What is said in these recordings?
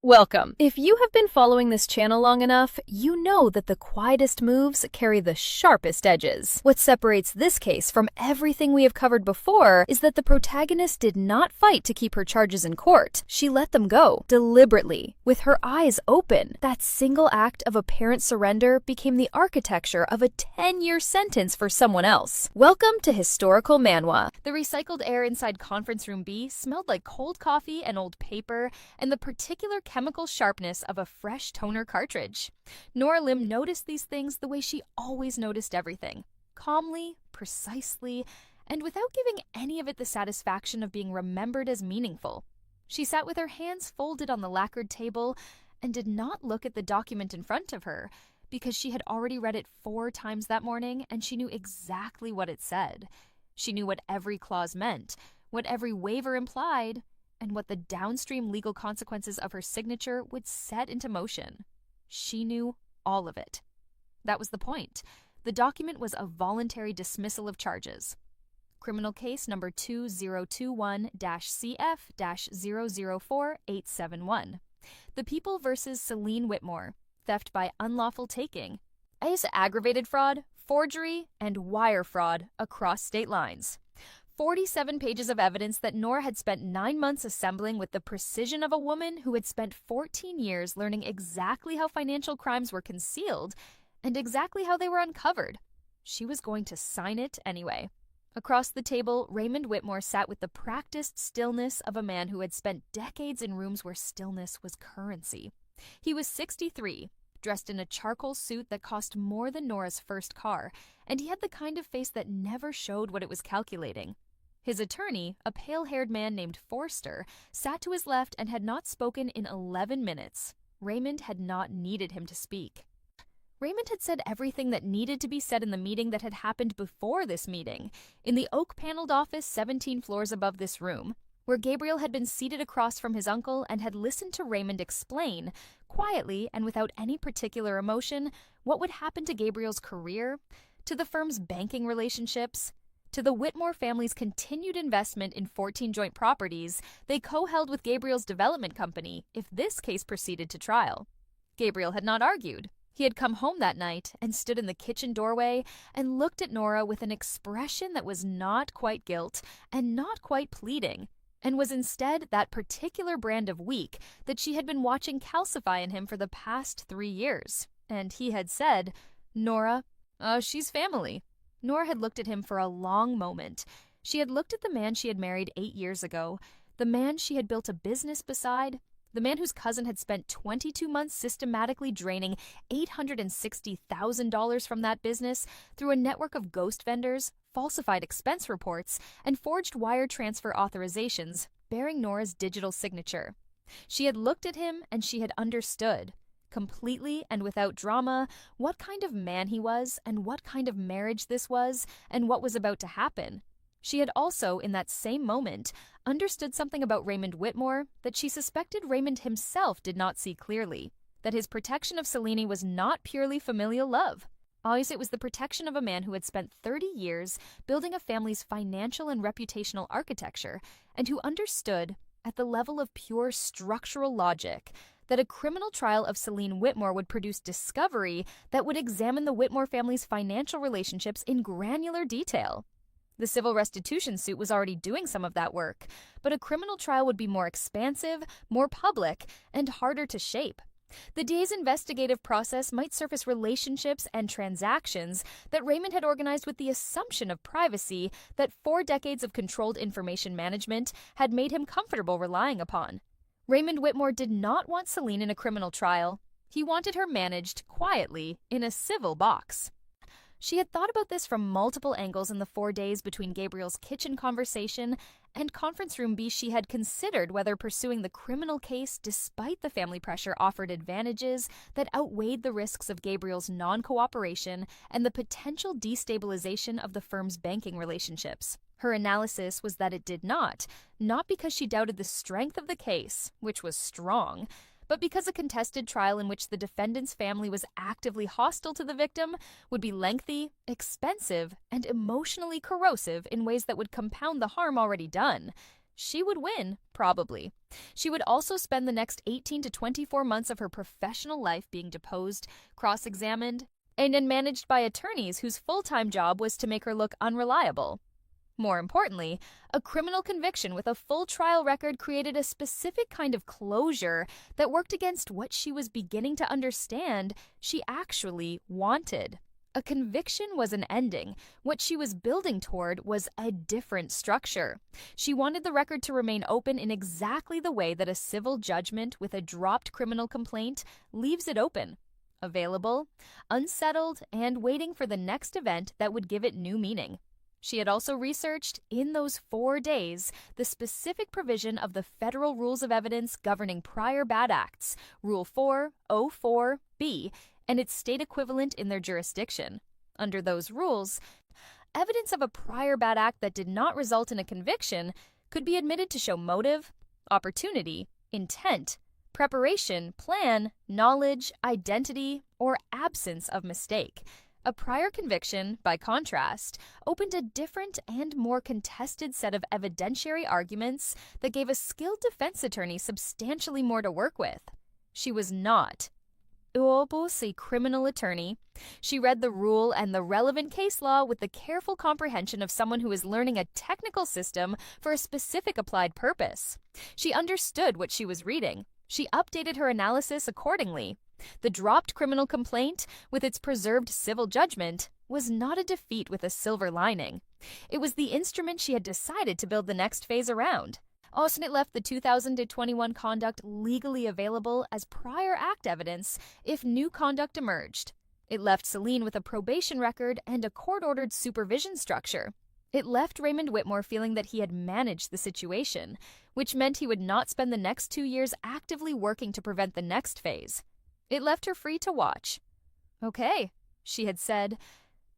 Welcome. If you have been following this channel long enough, you know that the quietest moves carry the sharpest edges. What separates this case from everything we have covered before is that the protagonist did not fight to keep her charges in court. She let them go, deliberately, with her eyes open. That single act of apparent surrender became the architecture of a 10-year sentence for someone else. Welcome to Historical Manhwa. The recycled air inside Conference Room B smelled like cold coffee and old paper, and the particular chemical sharpness of a fresh toner cartridge. Nora Lim noticed these things the way she always noticed everything. Calmly, precisely, and without giving any of it the satisfaction of being remembered as meaningful. She sat with her hands folded on the lacquered table and did not look at the document in front of her because she had already read it 4 times that morning and she knew exactly what it said. She knew what every clause meant, what every waiver implied, and what the downstream legal consequences of her signature would set into motion. She knew all of it. That was the point. The document was a voluntary dismissal of charges. Criminal case number 2021-CF-004871. The People versus Celine Whitmore. Theft by unlawful taking. Is aggravated fraud, forgery, and wire fraud across state lines. 47 pages of evidence that Nora had spent 9 months assembling with the precision of a woman who had spent 14 years learning exactly how financial crimes were concealed and exactly how they were uncovered. She was going to sign it anyway. Across the table, Raymond Whitmore sat with the practiced stillness of a man who had spent decades in rooms where stillness was currency. He was 63, dressed in a charcoal suit that cost more than Nora's first car, and he had the kind of face that never showed what it was calculating. His attorney, a pale-haired man named Forster, sat to his left and had not spoken in 11 minutes. Raymond had not needed him to speak. Raymond had said everything that needed to be said in the meeting that had happened before this meeting, in the oak-paneled office 17 floors above this room, where Gabriel had been seated across from his uncle and had listened to Raymond explain, quietly and without any particular emotion, what would happen to Gabriel's career, to the firm's banking relationships, to the Whitmore family's continued investment in 14 joint properties they co-held with Gabriel's development company if this case proceeded to trial. Gabriel had not argued. He had come home that night and stood in the kitchen doorway and looked at Nora with an expression that was not quite guilt and not quite pleading, and was instead that particular brand of weak that she had been watching calcify in him for the past 3 years. And he had said, "Nora, she's family." Nora had looked at him for a long moment. She had looked at the man she had married 8 years ago, the man she had built a business beside, the man whose cousin had spent 22 months systematically draining $860,000 from that business through a network of ghost vendors, falsified expense reports, and forged wire transfer authorizations bearing Nora's digital signature. She had looked at him and she had understood, completely and without drama, what kind of man he was and what kind of marriage this was and what was about to happen. She had also, in that same moment, understood something about Raymond Whitmore that she suspected Raymond himself did not see clearly, that his protection of Selene was not purely familial love. Always it was the protection of a man who had spent 30 years building a family's financial and reputational architecture and who understood, at the level of pure structural logic, that a criminal trial of Selene Whitmore would produce discovery that would examine the Whitmore family's financial relationships in granular detail. The civil restitution suit was already doing some of that work, but a criminal trial would be more expansive, more public, and harder to shape. The DA's investigative process might surface relationships and transactions that Raymond had organized with the assumption of privacy that 4 decades of controlled information management had made him comfortable relying upon. Raymond Whitmore did not want Selene in a criminal trial. He wanted her managed, quietly, in a civil box. She had thought about this from multiple angles in the 4 days between Gabriel's kitchen conversation and Conference Room B. She had considered whether pursuing the criminal case, despite the family pressure, offered advantages that outweighed the risks of Gabriel's non-cooperation and the potential destabilization of the firm's banking relationships. Her analysis was that it did not because she doubted the strength of the case, which was strong, but because a contested trial in which the defendant's family was actively hostile to the victim would be lengthy, expensive, and emotionally corrosive in ways that would compound the harm already done. She would win, probably. She would also spend the next 18 to 24 months of her professional life being deposed, cross-examined, and then managed by attorneys whose full-time job was to make her look unreliable. More importantly, a criminal conviction with a full trial record created a specific kind of closure that worked against what she was beginning to understand she actually wanted. A conviction was an ending. What she was building toward was a different structure. She wanted the record to remain open in exactly the way that a civil judgment with a dropped criminal complaint leaves it open. Available, unsettled, and waiting for the next event that would give it new meaning. She had also researched, in those 4 days, the specific provision of the Federal Rules of Evidence governing prior bad acts, Rule 404B, and its state equivalent in their jurisdiction. Under those rules, evidence of a prior bad act that did not result in a conviction could be admitted to show motive, opportunity, intent, preparation, plan, knowledge, identity, or absence of mistake. A prior conviction, by contrast, opened a different and more contested set of evidentiary arguments that gave a skilled defense attorney substantially more to work with. She was not a criminal attorney. She read the rule and the relevant case law with the careful comprehension of someone who is learning a technical system for a specific applied purpose. She understood what she was reading. She updated her analysis accordingly. The dropped criminal complaint, with its preserved civil judgment, was not a defeat with a silver lining. It was the instrument she had decided to build the next phase around. It left the 2021 conduct legally available as prior act evidence if new conduct emerged. It left Celine with a probation record and a court-ordered supervision structure. It left Raymond Whitmore feeling that he had managed the situation, which meant he would not spend the next 2 years actively working to prevent the next phase. It left her free to watch. Okay, she had said.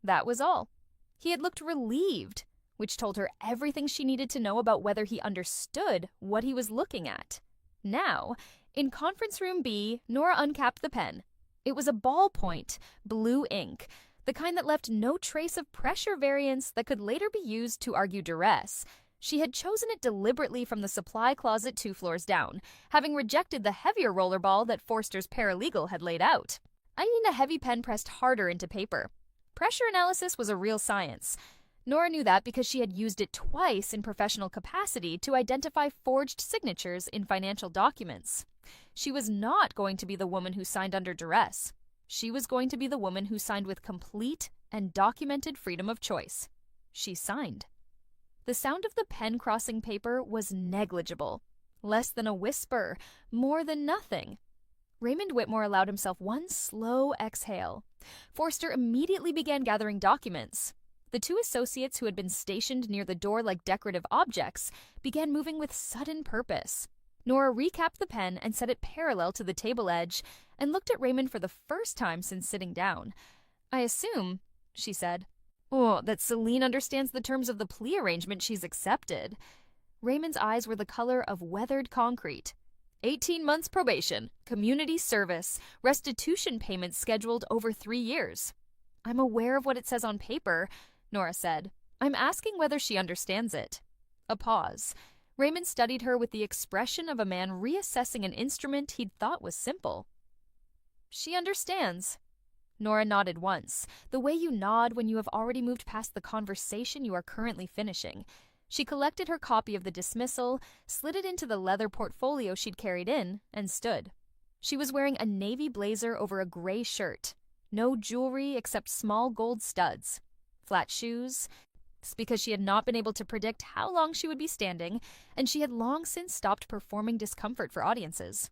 That was all. He had looked relieved, which told her everything she needed to know about whether he understood what he was looking at. Now, in Conference Room B, Nora uncapped the pen. It was a ballpoint, blue ink, the kind that left no trace of pressure variance that could later be used to argue duress. She had chosen it deliberately from the supply closet 2 floors down, having rejected the heavier rollerball that Forster's paralegal had laid out. I need a heavy pen pressed harder into paper. Pressure analysis was a real science. Nora knew that because she had used it twice in professional capacity to identify forged signatures in financial documents. She was not going to be the woman who signed under duress. She was going to be the woman who signed with complete and documented freedom of choice. She signed. The sound of the pen crossing paper was negligible. Less than a whisper, more than nothing. Raymond Whitmore allowed himself one slow exhale. Forster immediately began gathering documents. The 2 associates who had been stationed near the door like decorative objects began moving with sudden purpose. Nora recapped the pen and set it parallel to the table edge and looked at Raymond for the first time since sitting down. I assume, she said, that Celine understands the terms of the plea arrangement she's accepted. Raymond's eyes were the color of weathered concrete. 18 months probation, community service, restitution payments scheduled over 3 years. I'm aware of what it says on paper, Nora said. I'm asking whether she understands it. A pause. Raymond studied her with the expression of a man reassessing an instrument he'd thought was simple. She understands. Nora nodded once, the way you nod when you have already moved past the conversation you are currently finishing. She collected her copy of the dismissal, slid it into the leather portfolio she'd carried in, and stood. She was wearing a navy blazer over a gray shirt. No jewelry except small gold studs. Flat shoes. It's because she had not been able to predict how long she would be standing, and she had long since stopped performing discomfort for audiences.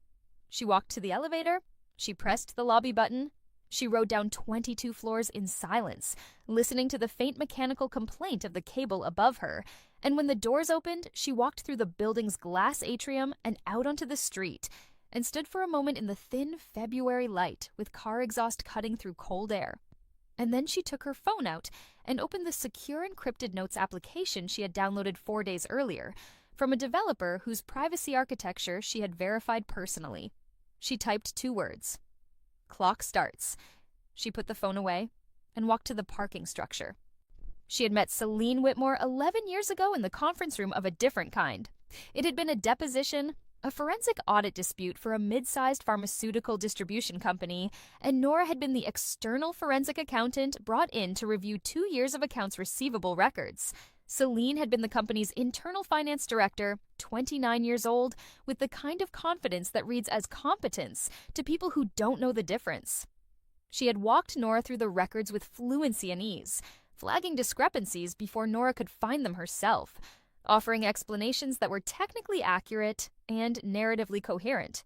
She walked to the elevator. She pressed the lobby button. She rode down 22 floors in silence, listening to the faint mechanical complaint of the cable above her, and when the doors opened, she walked through the building's glass atrium and out onto the street, and stood for a moment in the thin February light with car exhaust cutting through cold air. And then she took her phone out and opened the secure encrypted notes application she had downloaded 4 days earlier from a developer whose privacy architecture she had verified personally. She typed 2 words. Clock starts. She put the phone away and walked to the parking structure. She had met Celine Whitmore 11 years ago in the conference room of a different kind. It had been a deposition, a forensic audit dispute for a mid-sized pharmaceutical distribution company, and Nora had been the external forensic accountant brought in to review 2 years of accounts receivable records. Celine had been the company's internal finance director, 29 years old, with the kind of confidence that reads as competence to people who don't know the difference. She had walked Nora through the records with fluency and ease, flagging discrepancies before Nora could find them herself, offering explanations that were technically accurate and narratively coherent.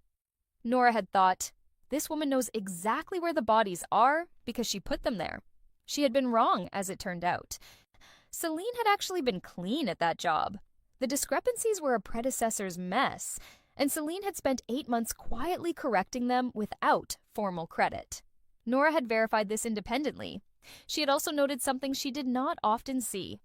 Nora had thought, this woman knows exactly where the bodies are because she put them there. She had been wrong, as it turned out. Celine had actually been clean at that job. The discrepancies were a predecessor's mess, and Celine had spent 8 months quietly correcting them without formal credit. Nora had verified this independently. She had also noted something she did not often see.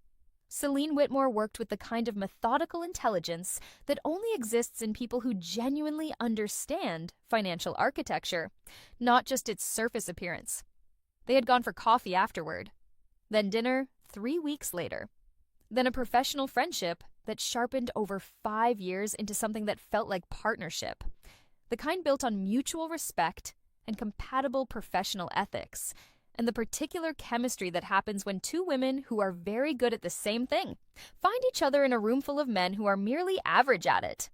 Celine Whitmore worked with the kind of methodical intelligence that only exists in people who genuinely understand financial architecture, not just its surface appearance. They had gone for coffee afterward, then dinner 3 weeks later, then a professional friendship that sharpened over 5 years into something that felt like partnership, the kind built on mutual respect and compatible professional ethics, and the particular chemistry that happens when two women who are very good at the same thing find each other in a room full of men who are merely average at it.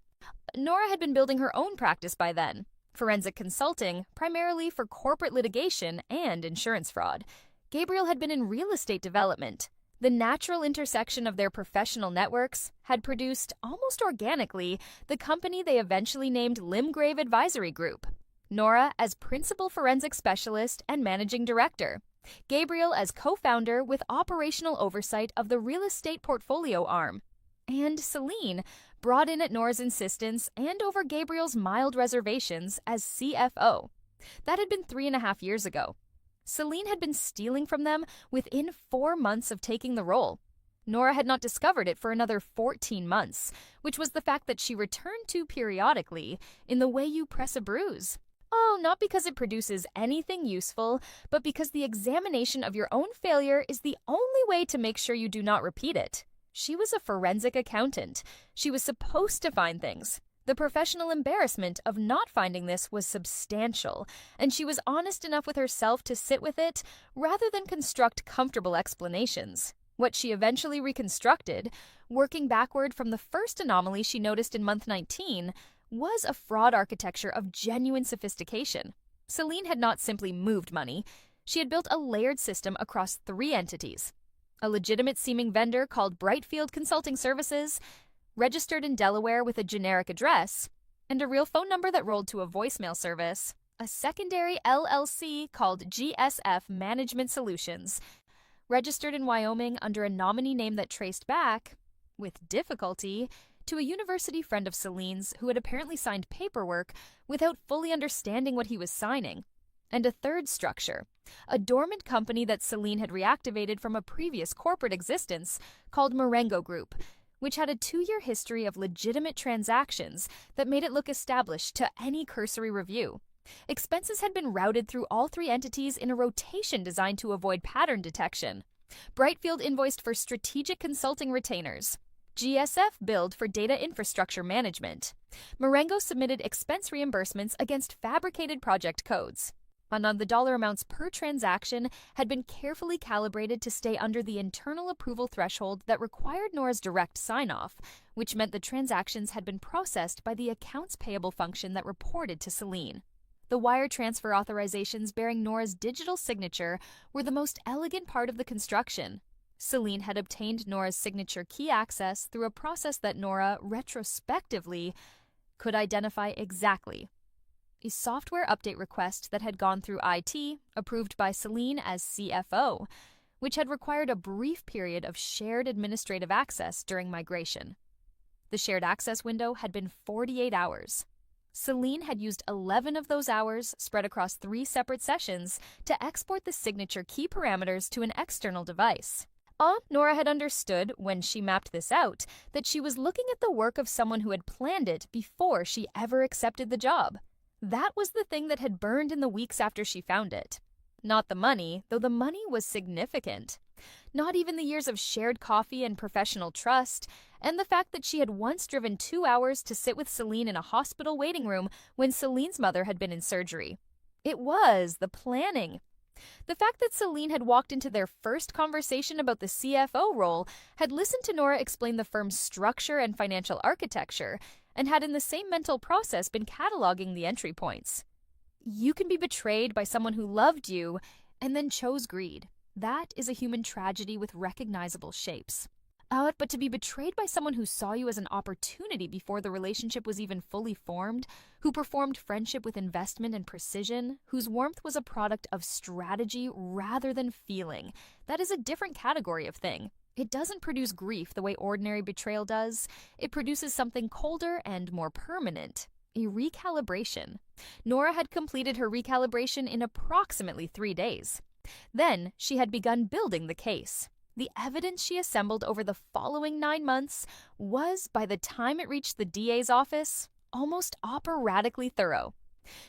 Nora had been building her own practice by then, forensic consulting, primarily for corporate litigation and insurance fraud. Gabriel had been in real estate development. The natural intersection of their professional networks had produced, almost organically, the company they eventually named Limgrave Advisory Group. Nora as principal forensic specialist and managing director. Gabriel as co-founder with operational oversight of the real estate portfolio arm. And Celine, brought in at Nora's insistence and over Gabriel's mild reservations, as CFO. That had been 3.5 years ago. Celine had been stealing from them within 4 months of taking the role. Nora had not discovered it for another 14 months, which was the fact that she returned to periodically in the way you press a bruise. Oh, not because it produces anything useful, but because the examination of your own failure is the only way to make sure you do not repeat it. She was a forensic accountant. She was supposed to find things. The professional embarrassment of not finding this was substantial, and she was honest enough with herself to sit with it rather than construct comfortable explanations. What she eventually reconstructed, working backward from the first anomaly she noticed in month 19, was a fraud architecture of genuine sophistication. Celine had not simply moved money. She had built a layered system across 3 entities. A legitimate-seeming vendor called Brightfield Consulting Services, registered in Delaware with a generic address, and a real phone number that rolled to a voicemail service. A secondary LLC called GSF Management Solutions, registered in Wyoming under a nominee name that traced back, with difficulty, to a university friend of Celine's who had apparently signed paperwork without fully understanding what he was signing. And a third structure, a dormant company that Celine had reactivated from a previous corporate existence called Marengo Group, which had a 2-year history of legitimate transactions that made it look established to any cursory review. Expenses had been routed through all 3 entities in a rotation designed to avoid pattern detection. Brightfield invoiced for strategic consulting retainers. GSF billed for data infrastructure management. Marengo submitted expense reimbursements against fabricated project codes. And the dollar amounts per transaction had been carefully calibrated to stay under the internal approval threshold that required Nora's direct sign-off, which meant the transactions had been processed by the accounts payable function that reported to Celine. The wire transfer authorizations bearing Nora's digital signature were the most elegant part of the construction. Celine had obtained Nora's signature key access through a process that Nora, retrospectively, could identify exactly. A software update request that had gone through IT, approved by Celine as CFO, which had required a brief period of shared administrative access during migration. The shared access window had been 48 hours. Celine had used 11 of those hours, spread across 3 separate sessions, to export the signature key parameters to an external device. Nora had understood, when she mapped this out, that she was looking at the work of someone who had planned it before she ever accepted the job. That was the thing that had burned in the weeks after she found it. Not the money, though the money was significant. Not even the years of shared coffee and professional trust, and the fact that she had once driven 2 hours to sit with Celine in a hospital waiting room when Celine's mother had been in surgery. It was the planning. The fact that Celine had walked into their first conversation about the CFO role, had listened to Nora explain the firm's structure and financial architecture, and had in the same mental process been cataloging the entry points. You can be betrayed by someone who loved you and then chose greed. That is a human tragedy with recognizable shapes. But to be betrayed by someone who saw you as an opportunity before the relationship was even fully formed, who performed friendship with investment and precision, whose warmth was a product of strategy rather than feeling, that is a different category of thing. It doesn't produce grief the way ordinary betrayal does. It produces something colder and more permanent. A recalibration. Nora had completed her recalibration in approximately 3 days. Then she had begun building the case. The evidence she assembled over the following 9 months was, by the time it reached the DA's office, almost operatically thorough.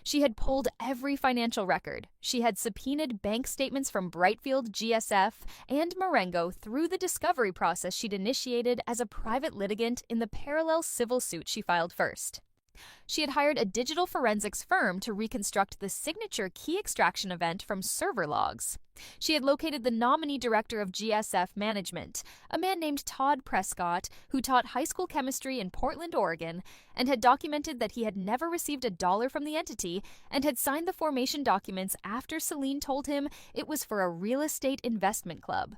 She had pulled every financial record. She had subpoenaed bank statements from Brightfield, GSF, and Marengo through the discovery process she'd initiated as a private litigant in the parallel civil suit she filed first. She had hired a digital forensics firm to reconstruct the signature key extraction event from server logs. She had located the nominee director of GSF management, a man named Todd Prescott, who taught high school chemistry in Portland, Oregon, and had documented that he had never received $1 from the entity and had signed the formation documents after Celine told him it was for a real estate investment club.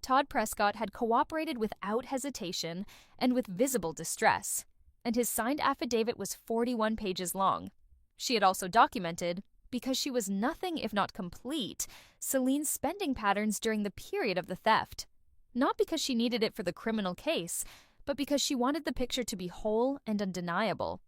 Todd Prescott had cooperated without hesitation and with visible distress, and his signed affidavit was 41 pages long. She had also documented, because she was nothing if not complete, Celine's spending patterns during the period of the theft. Not because she needed it for the criminal case, but because she wanted the picture to be whole and undeniable.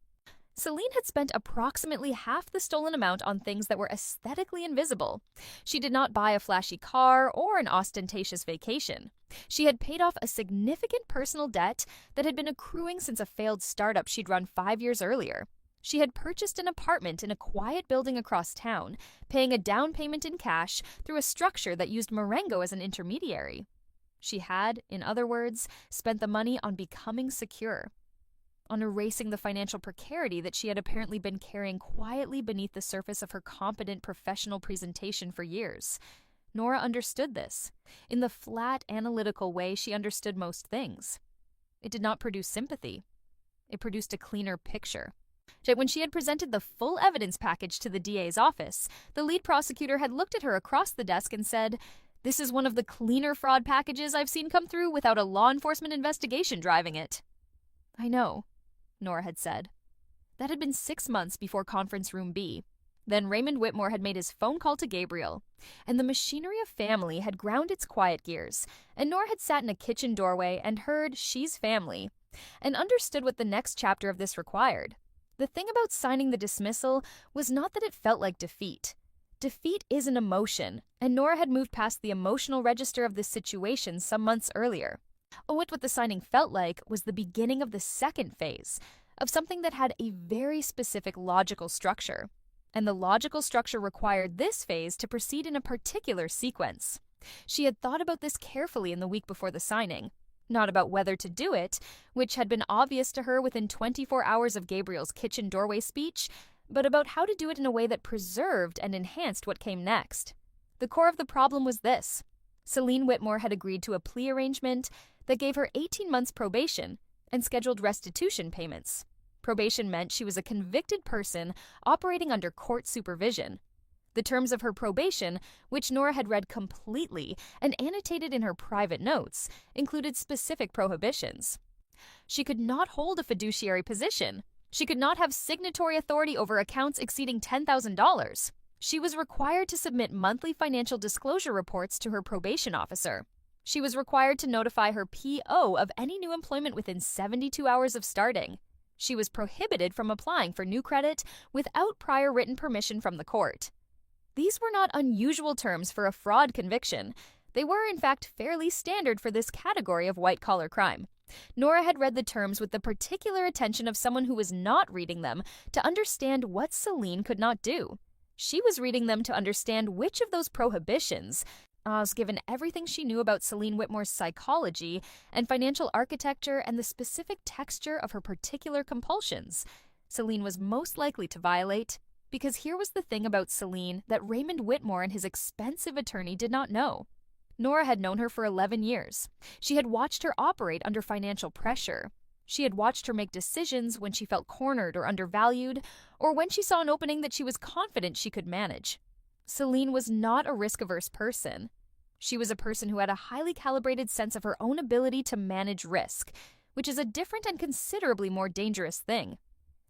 Celine had spent approximately half the stolen amount on things that were aesthetically invisible. She did not buy a flashy car or an ostentatious vacation. She had paid off a significant personal debt that had been accruing since a failed startup she'd run 5 years earlier. She had purchased an apartment in a quiet building across town, paying a down payment in cash through a structure that used Marengo as an intermediary. She had, in other words, spent the money on becoming secure, on erasing the financial precarity that she had apparently been carrying quietly beneath the surface of her competent professional presentation for years. Nora understood this, in the flat, analytical way she understood most things. It did not produce sympathy. It produced a cleaner picture. Yet when she had presented the full evidence package to the DA's office, the lead prosecutor had looked at her across the desk and said, "This is one of the cleaner fraud packages I've seen come through without a law enforcement investigation driving it." "I know," Nora had said. That had been 6 months before Conference Room B. Then Raymond Whitmore had made his phone call to Gabriel, and the machinery of family had ground its quiet gears, and Nora had sat in a kitchen doorway and heard "she's family," and understood what the next chapter of this required. The thing about signing the dismissal was not that it felt like defeat. Defeat is an emotion, and Nora had moved past the emotional register of this situation some months earlier. What the signing felt like was the beginning of the second phase, of something that had a very specific logical structure. And the logical structure required this phase to proceed in a particular sequence. She had thought about this carefully in the week before the signing. Not about whether to do it, which had been obvious to her within 24 hours of Gabriel's kitchen doorway speech, but about how to do it in a way that preserved and enhanced what came next. The core of the problem was this. Celine Whitmore had agreed to a plea arrangement that gave her 18 months probation and scheduled restitution payments. Probation meant she was a convicted person operating under court supervision. The terms of her probation, which Nora had read completely and annotated in her private notes, included specific prohibitions. She could not hold a fiduciary position. She could not have signatory authority over accounts exceeding $10,000. She was required to submit monthly financial disclosure reports to her probation officer. She was required to notify her PO of any new employment within 72 hours of starting. She was prohibited from applying for new credit without prior written permission from the court. These were not unusual terms for a fraud conviction. They were, in fact, fairly standard for this category of white-collar crime. Nora had read the terms with the particular attention of someone who was not reading them to understand what Celine could not do. She was reading them to understand which of those prohibitions, Given everything she knew about Celine Whitmore's psychology and financial architecture and the specific texture of her particular compulsions, Celine was most likely to violate. Because here was the thing about Celine that Raymond Whitmore and his expensive attorney did not know. Nora had known her for 11 years. She had watched her operate under financial pressure. She had watched her make decisions when she felt cornered or undervalued, or when she saw an opening that she was confident she could manage. Celine was not a risk-averse person. She was a person who had a highly calibrated sense of her own ability to manage risk, which is a different and considerably more dangerous thing.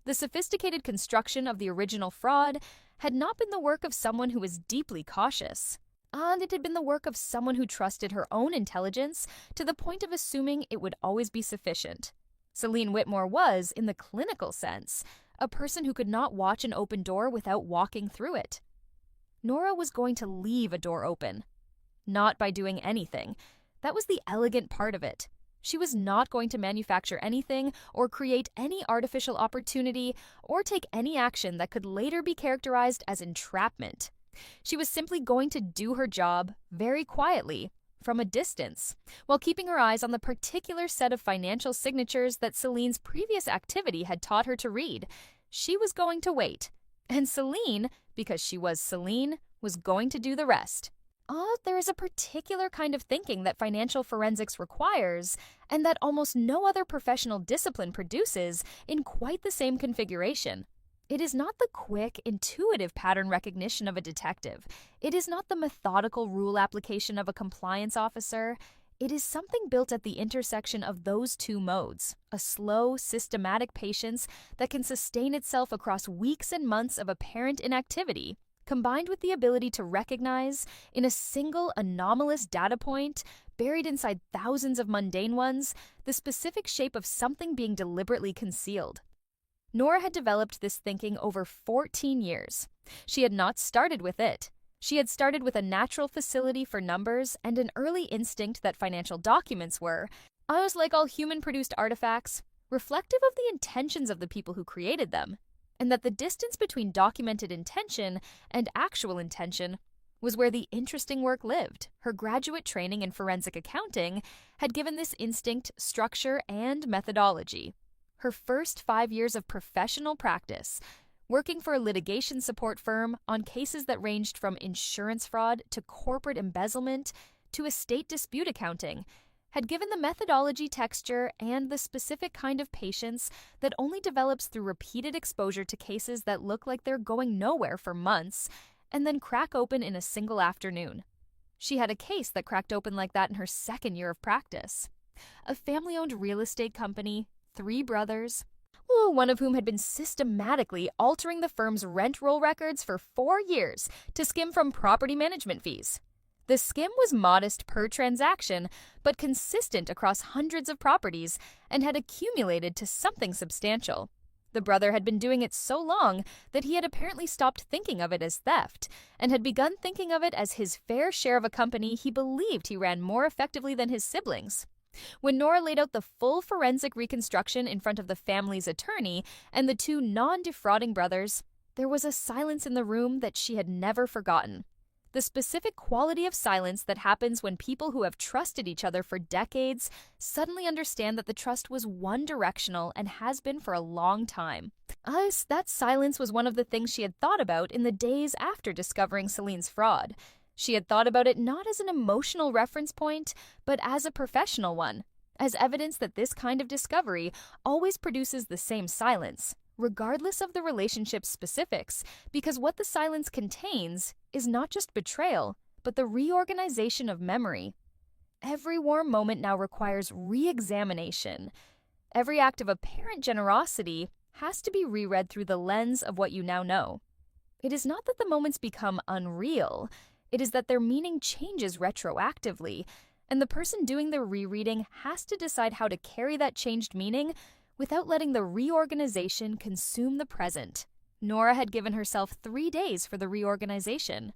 The sophisticated construction of the original fraud had not been the work of someone who was deeply cautious, and it had been the work of someone who trusted her own intelligence to the point of assuming it would always be sufficient. Celine Whitmore was, in the clinical sense, a person who could not watch an open door without walking through it. Nora was going to leave a door open. Not by doing anything. That was the elegant part of it. She was not going to manufacture anything or create any artificial opportunity or take any action that could later be characterized as entrapment. She was simply going to do her job very quietly, from a distance, while keeping her eyes on the particular set of financial signatures that Celine's previous activity had taught her to read. She was going to wait. And Celine, because she was Celine, was going to do the rest. There is a particular kind of thinking that financial forensics requires, and that almost no other professional discipline produces in quite the same configuration. It is not the quick, intuitive pattern recognition of a detective. It is not the methodical rule application of a compliance officer. It is something built at the intersection of those two modes, a slow, systematic patience that can sustain itself across weeks and months of apparent inactivity, combined with the ability to recognize, in a single anomalous data point, buried inside thousands of mundane ones, the specific shape of something being deliberately concealed. Nora had developed this thinking over 14 years. She had not started with it. She had started with a natural facility for numbers and an early instinct that financial documents were, like all human-produced artifacts, reflective of the intentions of the people who created them, and that the distance between documented intention and actual intention was where the interesting work lived. Her graduate training in forensic accounting had given this instinct structure and methodology. Her first 5 years of professional practice, working for a litigation support firm on cases that ranged from insurance fraud to corporate embezzlement to estate dispute accounting, had given the methodology texture and the specific kind of patience that only develops through repeated exposure to cases that look like they're going nowhere for months and then crack open in a single afternoon. She had a case that cracked open like that in her second year of practice. A family-owned real estate company, 3 brothers, one of whom had been systematically altering the firm's rent roll records for 4 years to skim from property management fees. The skim was modest per transaction, but consistent across hundreds of properties and had accumulated to something substantial. The brother had been doing it so long that he had apparently stopped thinking of it as theft and had begun thinking of it as his fair share of a company he believed he ran more effectively than his siblings. When Nora laid out the full forensic reconstruction in front of the family's attorney and the 2 non-defrauding brothers, there was a silence in the room that she had never forgotten. The specific quality of silence that happens when people who have trusted each other for decades suddenly understand that the trust was one-directional and has been for a long time. That silence was one of the things she had thought about in the days after discovering Celine's fraud. She had thought about it not as an emotional reference point, but as a professional one, as evidence that this kind of discovery always produces the same silence, regardless of the relationship's specifics, because what the silence contains is not just betrayal, but the reorganization of memory. Every warm moment now requires re-examination. Every act of apparent generosity has to be reread through the lens of what you now know. It is not that the moments become unreal, it is that their meaning changes retroactively, and the person doing the rereading has to decide how to carry that changed meaning without letting the reorganization consume the present. Nora had given herself 3 days for the reorganization.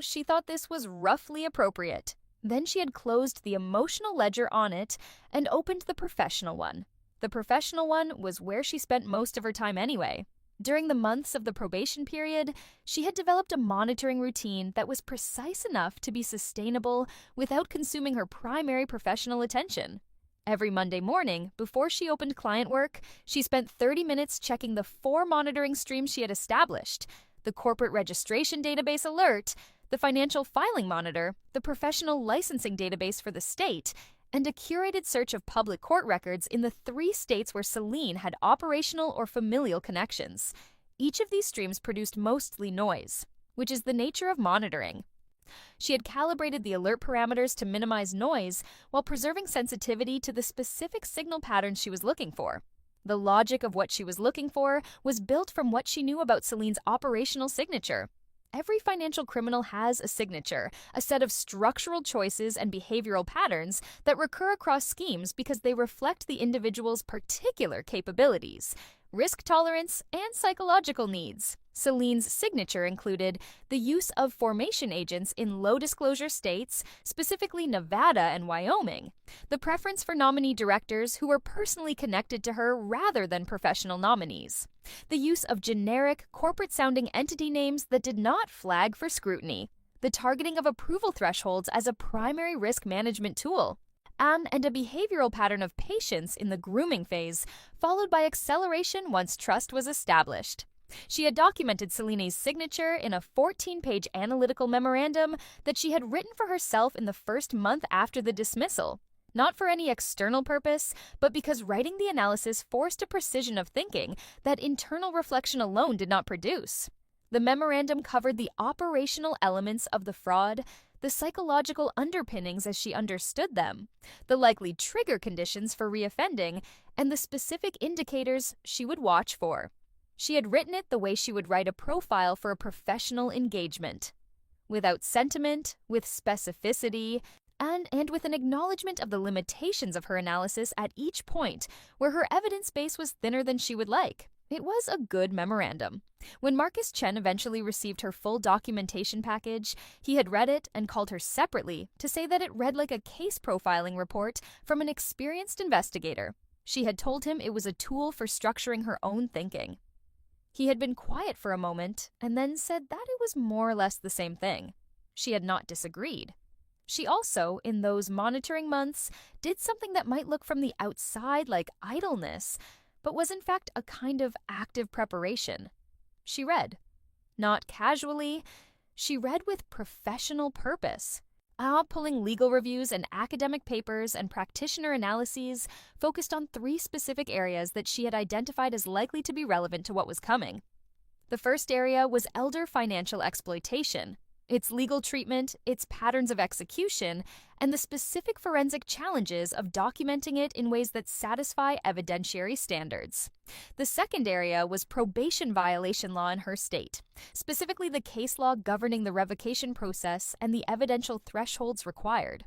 She thought this was roughly appropriate. Then she had closed the emotional ledger on it and opened the professional one. The professional one was where she spent most of her time anyway. During the months of the probation period, she had developed a monitoring routine that was precise enough to be sustainable without consuming her primary professional attention. Every Monday morning, before she opened client work, she spent 30 minutes checking the 4 monitoring streams she had established: the corporate registration database alert, the financial filing monitor, the professional licensing database for the state, and a curated search of public court records in the 3 states where Celine had operational or familial connections. Each of these streams produced mostly noise, which is the nature of monitoring. She had calibrated the alert parameters to minimize noise while preserving sensitivity to the specific signal patterns she was looking for. The logic of what she was looking for was built from what she knew about Celine's operational signature. Every financial criminal has a signature, a set of structural choices and behavioral patterns that recur across schemes because they reflect the individual's particular capabilities, risk tolerance, and psychological needs. Celine's signature included the use of formation agents in low-disclosure states, specifically Nevada and Wyoming, the preference for nominee directors who were personally connected to her rather than professional nominees, the use of generic, corporate-sounding entity names that did not flag for scrutiny, the targeting of approval thresholds as a primary risk management tool, and a behavioral pattern of patience in the grooming phase, followed by acceleration once trust was established. She had documented Celine's signature in a 14-page analytical memorandum that she had written for herself in the first month after the dismissal, not for any external purpose, but because writing the analysis forced a precision of thinking that internal reflection alone did not produce. The memorandum covered the operational elements of the fraud, the psychological underpinnings as she understood them, the likely trigger conditions for reoffending, and the specific indicators she would watch for. She had written it the way she would write a profile for a professional engagement, without sentiment, with specificity, and with an acknowledgement of the limitations of her analysis at each point where her evidence base was thinner than she would like. It was a good memorandum. When Marcus Chen eventually received her full documentation package, he had read it and called her separately to say that it read like a case profiling report from an experienced investigator. She had told him it was a tool for structuring her own thinking. He had been quiet for a moment and then said that it was more or less the same thing. She had not disagreed. She also, in those monitoring months, did something that might look from the outside like idleness, but was in fact a kind of active preparation. She read. Not casually, she read with professional purpose. Pulling legal reviews and academic papers and practitioner analyses focused on 3 specific areas that she had identified as likely to be relevant to what was coming. The first area was elder financial exploitation, its legal treatment, its patterns of execution, and the specific forensic challenges of documenting it in ways that satisfy evidentiary standards. The second area was probation violation law in her state, specifically the case law governing the revocation process and the evidential thresholds required.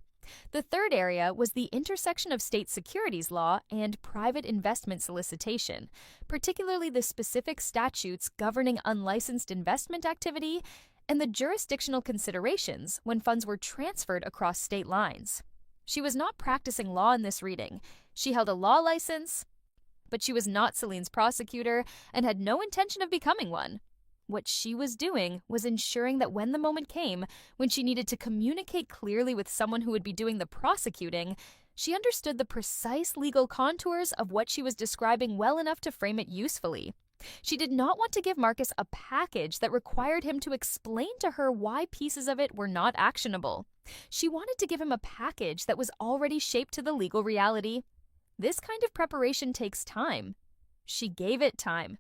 The third area was the intersection of state securities law and private investment solicitation, particularly the specific statutes governing unlicensed investment activity and the jurisdictional considerations when funds were transferred across state lines. She was not practicing law in this reading. She held a law license, but she was not Celine's prosecutor and had no intention of becoming one. What she was doing was ensuring that when the moment came, when she needed to communicate clearly with someone who would be doing the prosecuting, she understood the precise legal contours of what she was describing well enough to frame it usefully. She did not want to give Marcus a package that required him to explain to her why pieces of it were not actionable. She wanted to give him a package that was already shaped to the legal reality. This kind of preparation takes time. She gave it time.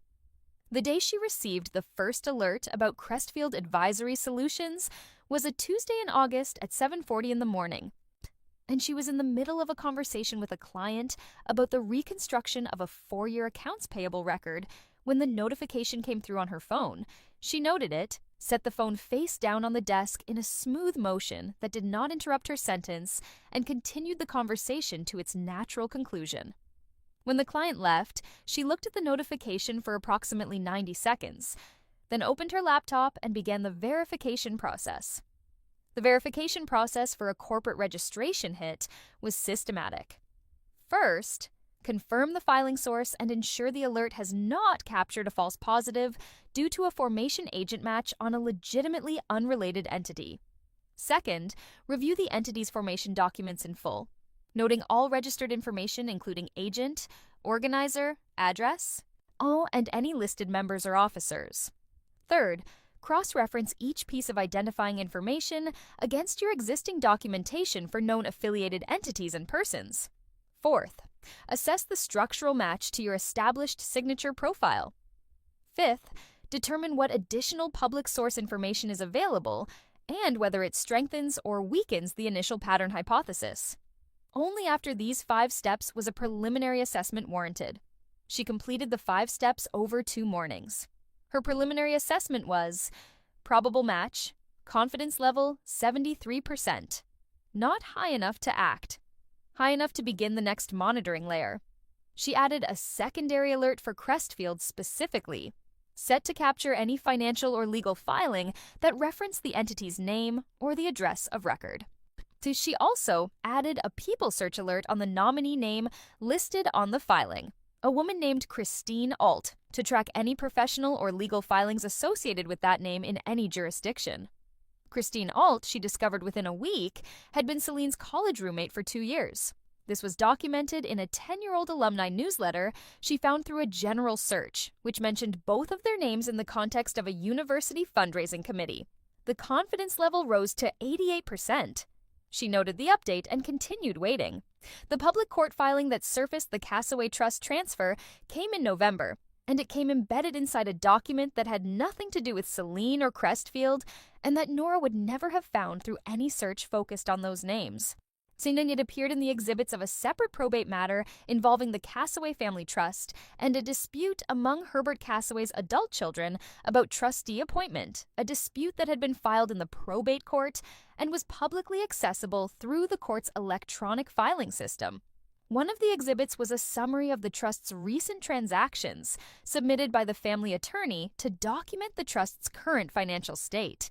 The day she received the first alert about Crestfield Advisory Solutions was a Tuesday in August at 7:40 in the morning, and she was in the middle of a conversation with a client about the reconstruction of a 4-year accounts payable record when the notification came through on her phone. She noted it, set the phone face down on the desk in a smooth motion that did not interrupt her sentence, and continued the conversation to its natural conclusion. When the client left, she looked at the notification for approximately 90 seconds, then opened her laptop and began the verification process. The verification process for a corporate registration hit was systematic. First, confirm the filing source, and ensure the alert has not captured a false positive due to a formation agent match on a legitimately unrelated entity. Second, review the entity's formation documents in full, noting all registered information including agent, organizer, address, all and any listed members or officers. Third, cross-reference each piece of identifying information against your existing documentation for known affiliated entities and persons. Fourth, assess the structural match to your established signature profile. Fifth, determine what additional public source information is available and whether it strengthens or weakens the initial pattern hypothesis. Only after these 5 steps was a preliminary assessment warranted. She completed the 5 steps over 2 mornings. Her preliminary assessment was probable match, confidence level 73%. Not high enough to act. High enough to begin the next monitoring layer. She added a secondary alert for Crestfield specifically, set to capture any financial or legal filing that referenced the entity's name or the address of record. She also added a people search alert on the nominee name listed on the filing, a woman named Christine Alt, to track any professional or legal filings associated with that name in any jurisdiction. Christine Alt, she discovered within a week, had been Celine's college roommate for 2 years. This was documented in a 10-year-old alumni newsletter she found through a general search, which mentioned both of their names in the context of a university fundraising committee. The confidence level rose to 88%. She noted the update and continued waiting. The public court filing that surfaced the Cassaway Trust transfer came in November, and it came embedded inside a document that had nothing to do with Celine or Crestfield, and that Nora would never have found through any search focused on those names. It appeared in the exhibits of a separate probate matter involving the Cassaway Family Trust and a dispute among Herbert Cassaway's adult children about trustee appointment, a dispute that had been filed in the probate court and was publicly accessible through the court's electronic filing system. One of the exhibits was a summary of the trust's recent transactions, submitted by the family attorney to document the trust's current financial state.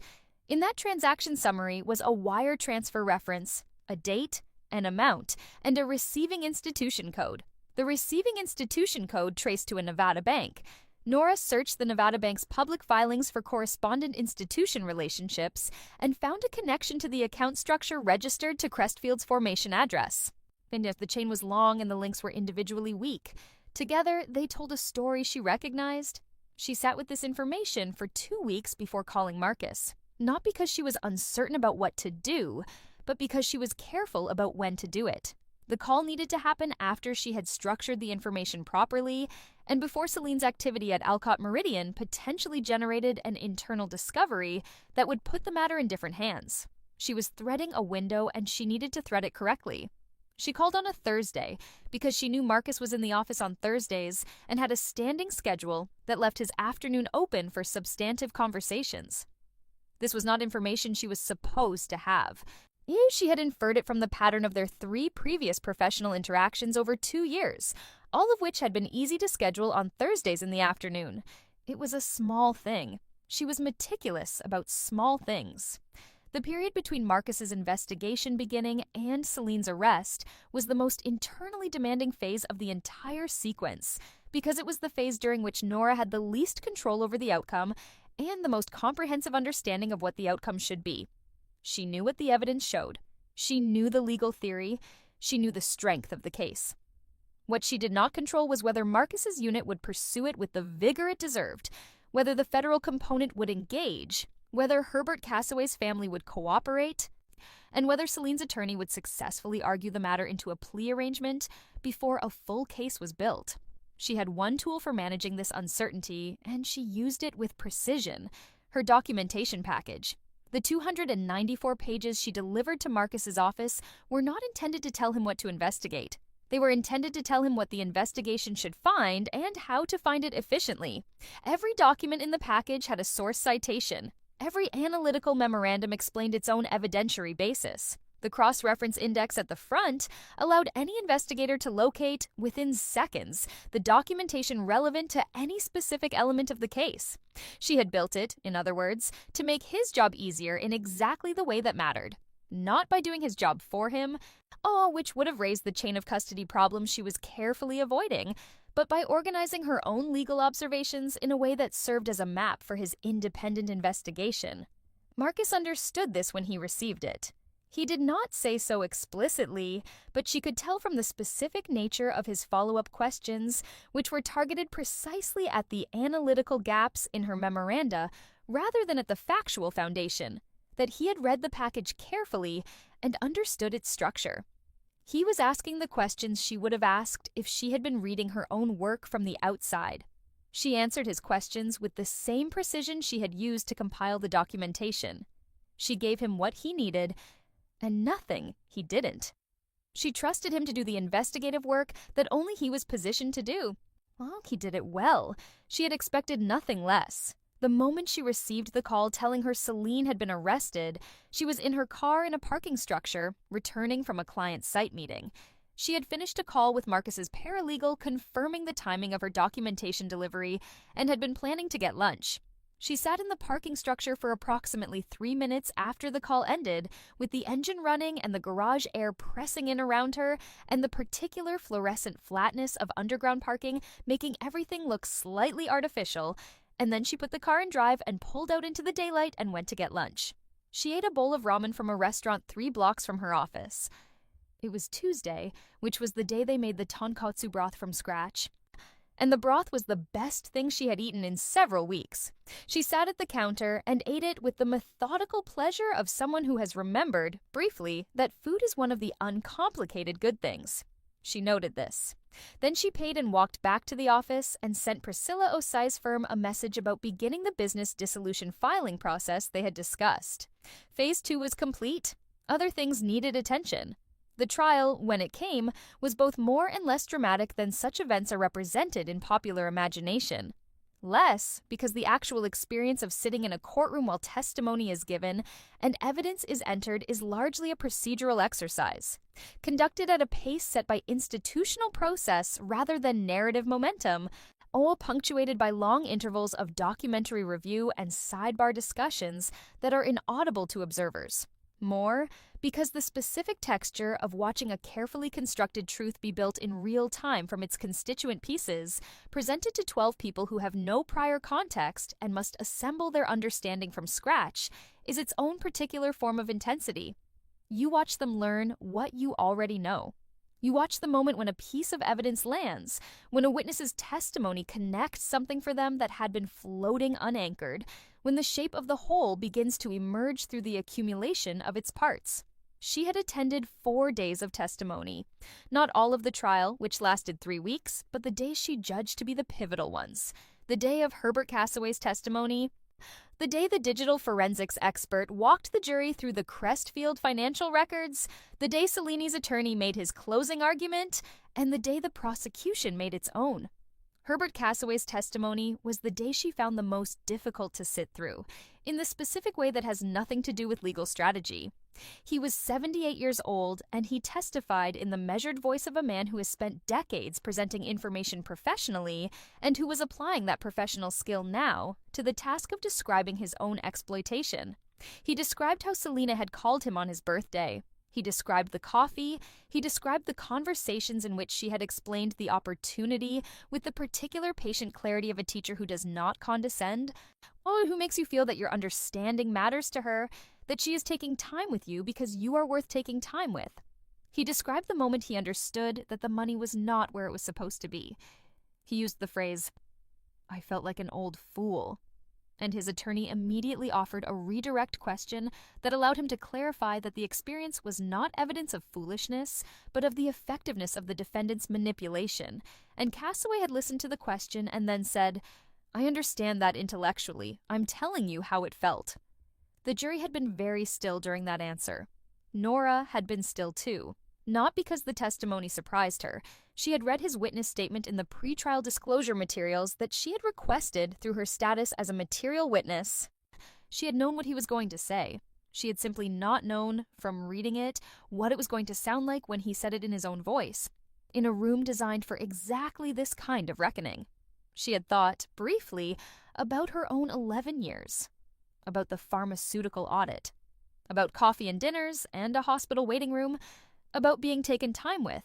In that transaction summary was a wire transfer reference, a date, an amount, and a receiving institution code. The receiving institution code traced to a Nevada bank. Nora searched the Nevada bank's public filings for correspondent institution relationships and found a connection to the account structure registered to Crestfield's formation address. And if the chain was long and the links were individually weak, together they told a story she recognized. She sat with this information for 2 weeks before calling Marcus, not because she was uncertain about what to do, but because she was careful about when to do it. The call needed to happen after she had structured the information properly and before Celine's activity at Alcott Meridian potentially generated an internal discovery that would put the matter in different hands. She was threading a window and she needed to thread it correctly. She called on a Thursday because she knew Marcus was in the office on Thursdays and had a standing schedule that left his afternoon open for substantive conversations. This was not information she was supposed to have. She had inferred it from the pattern of their 3 previous professional interactions over 2 years, all of which had been easy to schedule on Thursdays in the afternoon. It was a small thing. She was meticulous about small things. The period between Marcus's investigation beginning and Celine's arrest was the most internally demanding phase of the entire sequence, because it was the phase during which Nora had the least control over the outcome and the most comprehensive understanding of what the outcome should be. She knew what the evidence showed. She knew the legal theory. She knew the strength of the case. What she did not control was whether Marcus's unit would pursue it with the vigor it deserved, whether the federal component would engage, whether Herbert Cassaway's family would cooperate, and whether Celine's attorney would successfully argue the matter into a plea arrangement before a full case was built. She had one tool for managing this uncertainty, and she used it with precision: her documentation package. The 294 pages she delivered to Marcus's office were not intended to tell him what to investigate. They were intended to tell him what the investigation should find and how to find it efficiently. Every document in the package had a source citation. Every analytical memorandum explained its own evidentiary basis. The cross-reference index at the front allowed any investigator to locate, within seconds, the documentation relevant to any specific element of the case. She had built it, in other words, to make his job easier in exactly the way that mattered. Not by doing his job for him, which would have raised the chain of custody problem she was carefully avoiding, but by organizing her own legal observations in a way that served as a map for his independent investigation. Marcus understood this when he received it. He did not say so explicitly, but she could tell from the specific nature of his follow-up questions, which were targeted precisely at the analytical gaps in her memoranda rather than at the factual foundation, that he had read the package carefully and understood its structure. He was asking the questions she would have asked if she had been reading her own work from the outside. She answered his questions with the same precision she had used to compile the documentation. She gave him what he needed, and nothing he didn't. She trusted him to do the investigative work that only he was positioned to do. Well, he did it well. She had expected nothing less. The moment she received the call telling her Celine had been arrested, she was in her car in a parking structure, returning from a client site meeting. She had finished a call with Marcus's paralegal confirming the timing of her documentation delivery and had been planning to get lunch. She sat in the parking structure for approximately 3 minutes after the call ended, with the engine running and the garage air pressing in around her, and the particular fluorescent flatness of underground parking making everything look slightly artificial, and then she put the car in drive and pulled out into the daylight and went to get lunch. She ate a bowl of ramen from a restaurant 3 blocks from her office. It was Tuesday, which was the day they made the tonkatsu broth from scratch. And the broth was the best thing she had eaten in several weeks. She sat at the counter and ate it with the methodical pleasure of someone who has remembered, briefly, that food is one of the uncomplicated good things. She noted this. Then she paid and walked back to the office and sent Priscilla Osai's firm a message about beginning the business dissolution filing process they had discussed. Phase 2 was complete. Other things needed attention. The trial, when it came, was both more and less dramatic than such events are represented in popular imagination. Less, because the actual experience of sitting in a courtroom while testimony is given and evidence is entered is largely a procedural exercise, conducted at a pace set by institutional process rather than narrative momentum, all punctuated by long intervals of documentary review and sidebar discussions that are inaudible to observers. More, because the specific texture of watching a carefully constructed truth be built in real time from its constituent pieces, presented to 12 people who have no prior context and must assemble their understanding from scratch, is its own particular form of intensity. You watch them learn what you already know. You watch the moment when a piece of evidence lands, when a witness's testimony connects something for them that had been floating unanchored, when the shape of the whole begins to emerge through the accumulation of its parts. She had attended 4 days of testimony. Not all of the trial, which lasted 3 weeks, but the days she judged to be the pivotal ones. The day of Herbert Cassaway's testimony, the day the digital forensics expert walked the jury through the Crestfield financial records, the day Cellini's attorney made his closing argument, and the day the prosecution made its own. Herbert Cassaway's testimony was the day she found the most difficult to sit through, in the specific way that has nothing to do with legal strategy. He was 78 years old, and he testified in the measured voice of a man who has spent decades presenting information professionally and who was applying that professional skill now to the task of describing his own exploitation. He described how Selena had called him on his birthday. He described the coffee. He described the conversations in which she had explained the opportunity with the particular patient clarity of a teacher who does not condescend, or who makes you feel that your understanding matters to her, that she is taking time with you because you are worth taking time with. He described the moment he understood that the money was not where it was supposed to be. He used the phrase, "I felt like an old fool," and his attorney immediately offered a redirect question that allowed him to clarify that the experience was not evidence of foolishness, but of the effectiveness of the defendant's manipulation, and Cassaway had listened to the question and then said, "I understand that intellectually. I'm telling you how it felt." The jury had been very still during that answer. Nora had been still too, not because the testimony surprised her. She had read his witness statement in the pretrial disclosure materials that she had requested through her status as a material witness. She had known what he was going to say. She had simply not known, from reading it, what it was going to sound like when he said it in his own voice, in a room designed for exactly this kind of reckoning. She had thought, briefly, about her own 11 years, about the pharmaceutical audit. about coffee and dinners and a hospital waiting room, about being taken time with.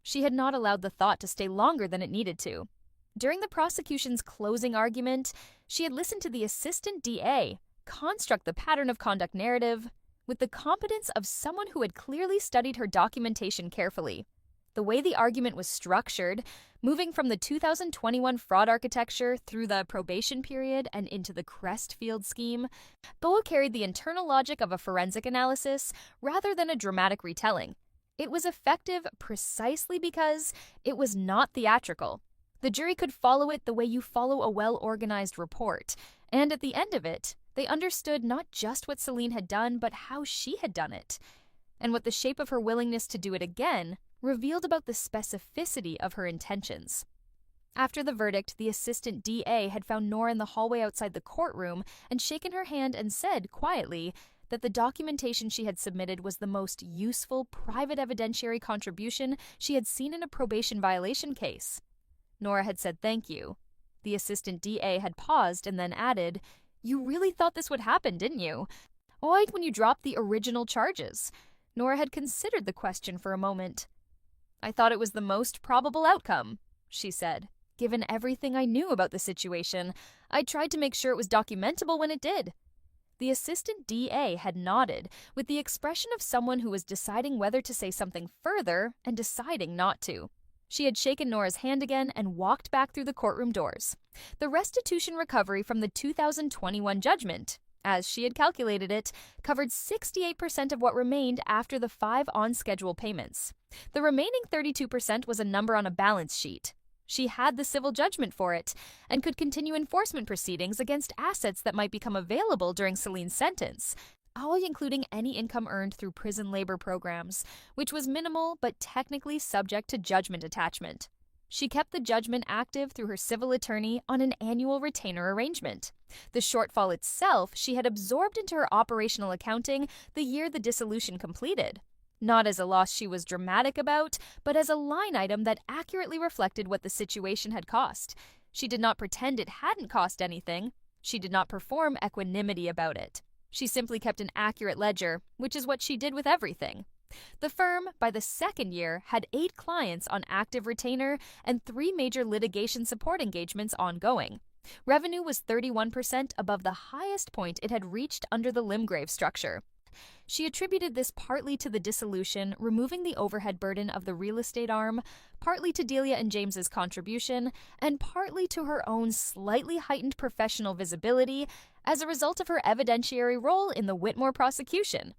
She had not allowed the thought to stay longer than it needed to. During the prosecution's closing argument, she had listened to the assistant DA construct the pattern of conduct narrative with the competence of someone who had clearly studied her documentation carefully. The way the argument was structured, moving from the 2021 fraud architecture through the probation period and into the Crestfield scheme, Boa carried the internal logic of a forensic analysis rather than a dramatic retelling. It was effective precisely because it was not theatrical. The jury could follow it the way you follow a well-organized report, and at the end of it, they understood not just what Celine had done, but how she had done it, and what the shape of her willingness to do it again revealed about the specificity of her intentions. After the verdict, the assistant DA had found Nora in the hallway outside the courtroom and shaken her hand and said, quietly, that the documentation she had submitted was the most useful private evidentiary contribution she had seen in a probation violation case. Nora had said thank you. The assistant DA had paused and then added, "You really thought this would happen, didn't you? Right when you dropped the original charges." Nora had considered the question for a moment. "I thought it was the most probable outcome," she said. "Given everything I knew about the situation, I tried to make sure it was documentable when it did." The assistant DA had nodded, with the expression of someone who was deciding whether to say something further and deciding not to. She had shaken Nora's hand again and walked back through the courtroom doors. The restitution recovery from the 2021 judgment, as she had calculated it, covered 68% of what remained after the 5 on-schedule payments. The remaining 32% was a number on a balance sheet. She had the civil judgment for it and could continue enforcement proceedings against assets that might become available during Celine's sentence, all including any income earned through prison labor programs, which was minimal but technically subject to judgment attachment. She kept the judgment active through her civil attorney on an annual retainer arrangement. The shortfall itself she had absorbed into her operational accounting the year the dissolution completed. Not as a loss she was dramatic about, but as a line item that accurately reflected what the situation had cost. She did not pretend it hadn't cost anything. She did not perform equanimity about it. She simply kept an accurate ledger, which is what she did with everything. The firm, by the second year, had 8 clients on active retainer and 3 major litigation support engagements ongoing. Revenue was 31% above the highest point it had reached under the Limgrave structure. She attributed this partly to the dissolution, removing the overhead burden of the real estate arm, partly to Delia and James's contribution, and partly to her own slightly heightened professional visibility as a result of her evidentiary role in the Whitmore prosecution,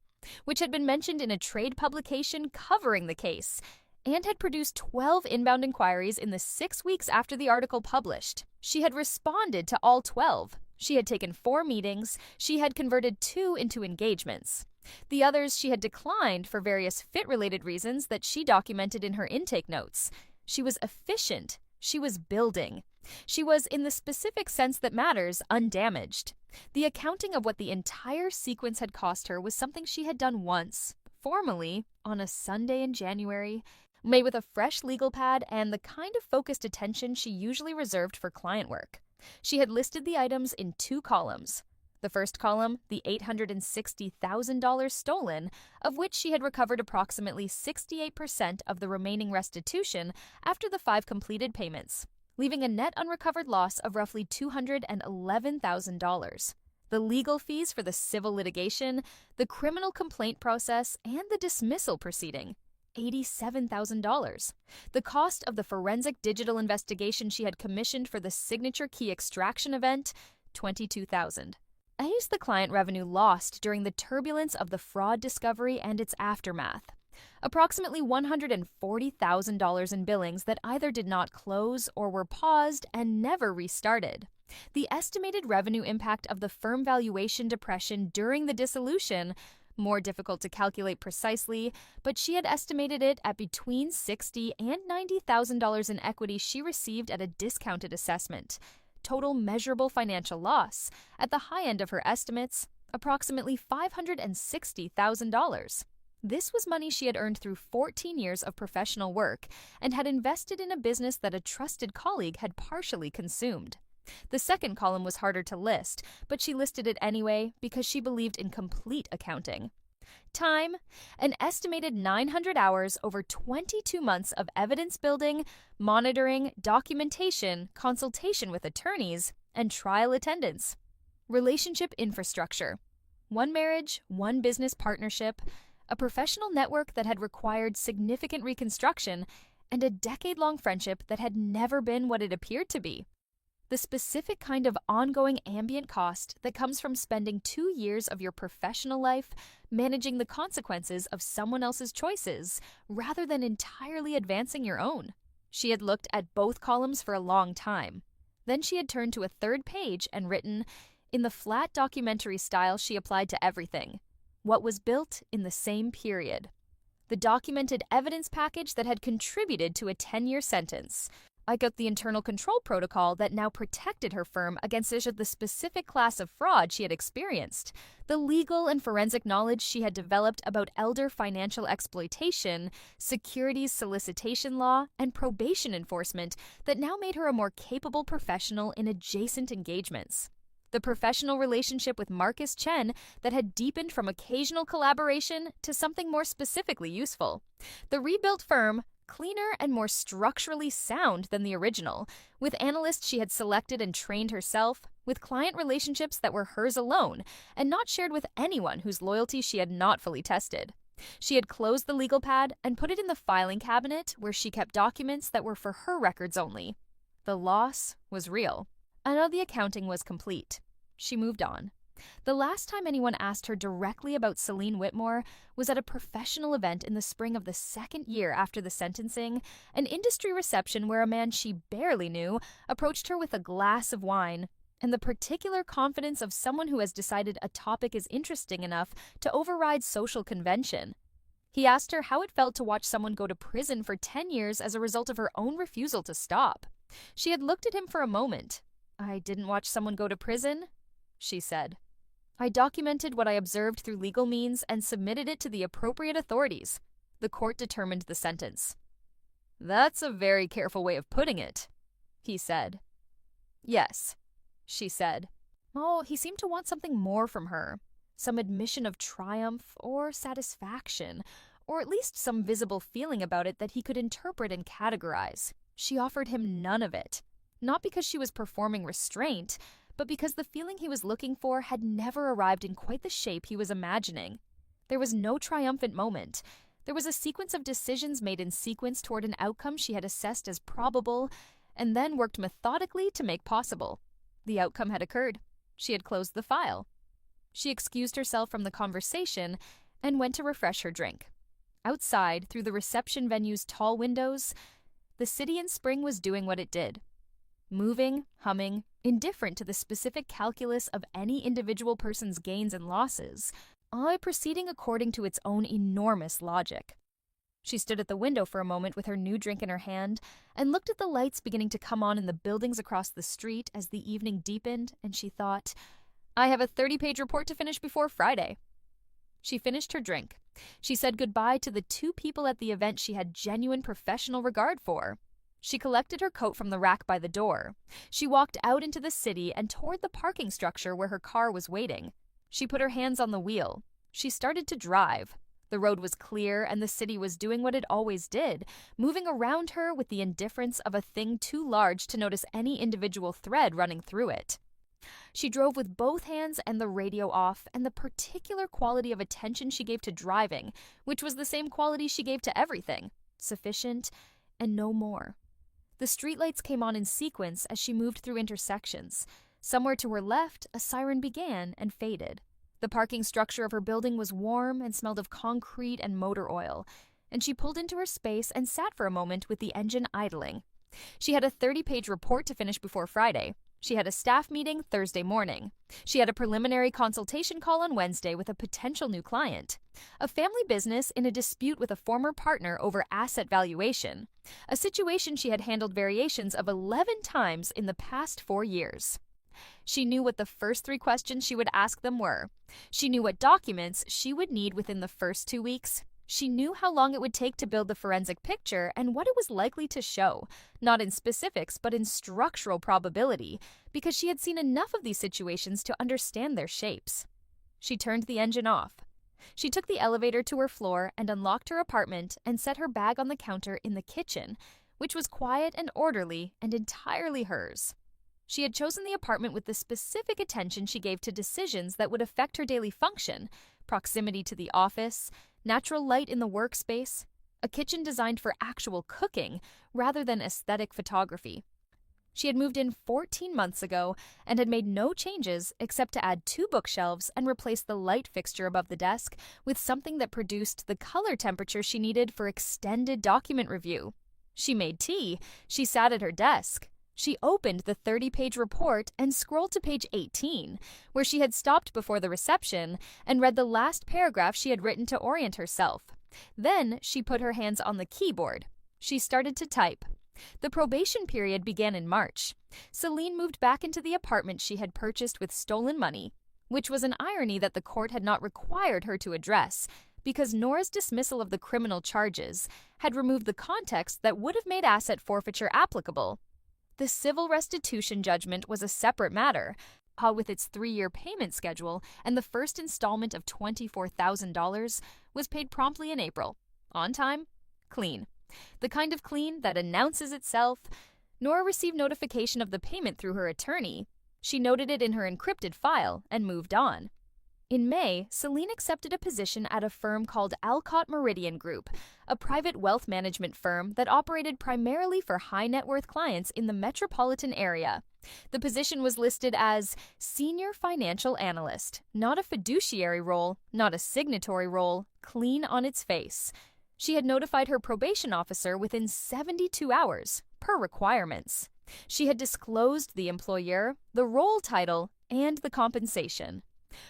which had been mentioned in a trade publication covering the case, and had produced 12 inbound inquiries in the 6 weeks after the article published. She had responded to all 12. She had taken 4 meetings. She had converted 2 into engagements. The others she had declined for various fit-related reasons that she documented in her intake notes. She was efficient. She was building. She was, in the specific sense that matters, undamaged. The accounting of what the entire sequence had cost her was something she had done once, formally, on a Sunday in January, made with a fresh legal pad and the kind of focused attention she usually reserved for client work. She had listed the items in 2 columns. The first column, the $860,000 stolen, of which she had recovered approximately 68% of the remaining restitution after the 5 completed payments, leaving a net unrecovered loss of roughly $211,000. The legal fees for the civil litigation, the criminal complaint process, and the dismissal proceeding, $87,000. The cost of the forensic digital investigation she had commissioned for the signature key extraction event, $22,000. The client revenue lost during the turbulence of the fraud discovery and its aftermath. Approximately $140,000 in billings that either did not close or were paused and never restarted. The estimated revenue impact of the firm valuation depression during the dissolution, more difficult to calculate precisely, but she had estimated it at between $60,000 and $90,000 in equity she received at a discounted assessment. Total measurable financial loss, at the high end of her estimates, approximately $560,000. This was money she had earned through 14 years of professional work and had invested in a business that a trusted colleague had partially consumed. The second column was harder to list, but she listed it anyway because she believed in complete accounting. Time: an estimated 900 hours over 22 months of evidence building, monitoring, documentation, consultation with attorneys, and trial attendance. Relationship infrastructure: one marriage, one business partnership, a professional network that had required significant reconstruction, and a decade-long friendship that had never been what it appeared to be. The specific kind of ongoing ambient cost that comes from spending 2 years of your professional life managing the consequences of someone else's choices rather than entirely advancing your own. She had looked at both columns for a long time. Then she had turned to a third page and written, in the flat documentary style she applied to everything, what was built in the same period. The documented evidence package that had contributed to a 10-year sentence. I got the internal control protocol that now protected her firm against the specific class of fraud she had experienced, the legal and forensic knowledge she had developed about elder financial exploitation, securities solicitation law, and probation enforcement that now made her a more capable professional in adjacent engagements. The professional relationship with Marcus Chen that had deepened from occasional collaboration to something more specifically useful. The rebuilt firm, cleaner and more structurally sound than the original, with analysts she had selected and trained herself, with client relationships that were hers alone and not shared with anyone whose loyalty she had not fully tested. She had closed the legal pad and put it in the filing cabinet where she kept documents that were for her records only. The loss was real. And now the accounting was complete. She moved on. The last time anyone asked her directly about Celine Whitmore was at a professional event in the spring of the second year after the sentencing, an industry reception where a man she barely knew approached her with a glass of wine, and the particular confidence of someone who has decided a topic is interesting enough to override social convention. He asked her how it felt to watch someone go to prison for 10 years as a result of her own refusal to stop. She had looked at him for a moment. "I didn't watch someone go to prison," she said. "I documented what I observed through legal means and submitted it to the appropriate authorities." The court determined the sentence. "That's a very careful way of putting it," he said. "Yes," she said. Oh, he seemed to want something more from her. Some admission of triumph or satisfaction, or at least some visible feeling about it that he could interpret and categorize. She offered him none of it. Not because she was performing restraint, but because the feeling he was looking for had never arrived in quite the shape he was imagining. There was no triumphant moment. There was a sequence of decisions made in sequence toward an outcome she had assessed as probable, and then worked methodically to make possible. The outcome had occurred. She had closed the file. She excused herself from the conversation and went to refresh her drink. Outside, through the reception venue's tall windows, the city in spring was doing what it did. Moving, humming, indifferent to the specific calculus of any individual person's gains and losses, all proceeding according to its own enormous logic. She stood at the window for a moment with her new drink in her hand and looked at the lights beginning to come on in the buildings across the street as the evening deepened, and she thought, "I have a 30-page report to finish before Friday." She finished her drink. She said goodbye to the 2 people at the event she had genuine professional regard for. She collected her coat from the rack by the door. She walked out into the city and toward the parking structure where her car was waiting. She put her hands on the wheel. She started to drive. The road was clear and the city was doing what it always did, moving around her with the indifference of a thing too large to notice any individual thread running through it. She drove with both hands and the radio off, and the particular quality of attention she gave to driving, which was the same quality she gave to everything, sufficient and no more. The streetlights came on in sequence as she moved through intersections. Somewhere to her left, a siren began and faded. The parking structure of her building was warm and smelled of concrete and motor oil, and she pulled into her space and sat for a moment with the engine idling. She had a 30-page report to finish before Friday. She had a staff meeting Thursday morning. She had a preliminary consultation call on Wednesday with a potential new client. A family business in a dispute with a former partner over asset valuation. A situation she had handled variations of 11 times in the past 4 years. She knew what the first 3 questions she would ask them were. She knew what documents she would need within the first 2 weeks. She knew how long it would take to build the forensic picture and what it was likely to show, not in specifics but in structural probability, because she had seen enough of these situations to understand their shapes. She turned the engine off. She took the elevator to her floor and unlocked her apartment and set her bag on the counter in the kitchen, which was quiet and orderly and entirely hers. She had chosen the apartment with the specific attention she gave to decisions that would affect her daily function: proximity to the office, natural light in the workspace, a kitchen designed for actual cooking rather than aesthetic photography. She had moved in 14 months ago and had made no changes except to add 2 bookshelves and replace the light fixture above the desk with something that produced the color temperature she needed for extended document review. She made tea. She sat at her desk. She opened the 30-page report and scrolled to page 18, where she had stopped before the reception, and read the last paragraph she had written to orient herself. Then she put her hands on the keyboard. She started to type. The probation period began in March. Celine moved back into the apartment she had purchased with stolen money, which was an irony that the court had not required her to address, because Nora's dismissal of the criminal charges had removed the context that would have made asset forfeiture applicable. The civil restitution judgment was a separate matter, with its 3-year payment schedule, and the first installment of $24,000 was paid promptly in April. On time, clean. The kind of clean that announces itself. Nora received notification of the payment through her attorney. She noted it in her encrypted file and moved on. In May, Celine accepted a position at a firm called Alcott Meridian Group, a private wealth management firm that operated primarily for high-net-worth clients in the metropolitan area. The position was listed as Senior Financial Analyst, not a fiduciary role, not a signatory role, clean on its face. She had notified her probation officer within 72 hours, per requirements. She had disclosed the employer, the role title, and the compensation.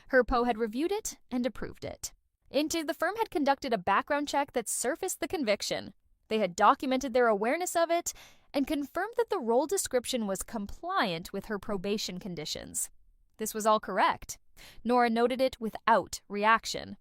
Her PO had reviewed it and approved it. The firm had conducted a background check that surfaced the conviction. They had documented their awareness of it and confirmed that the role description was compliant with her probation conditions. This was all correct. Nora noted it without reaction.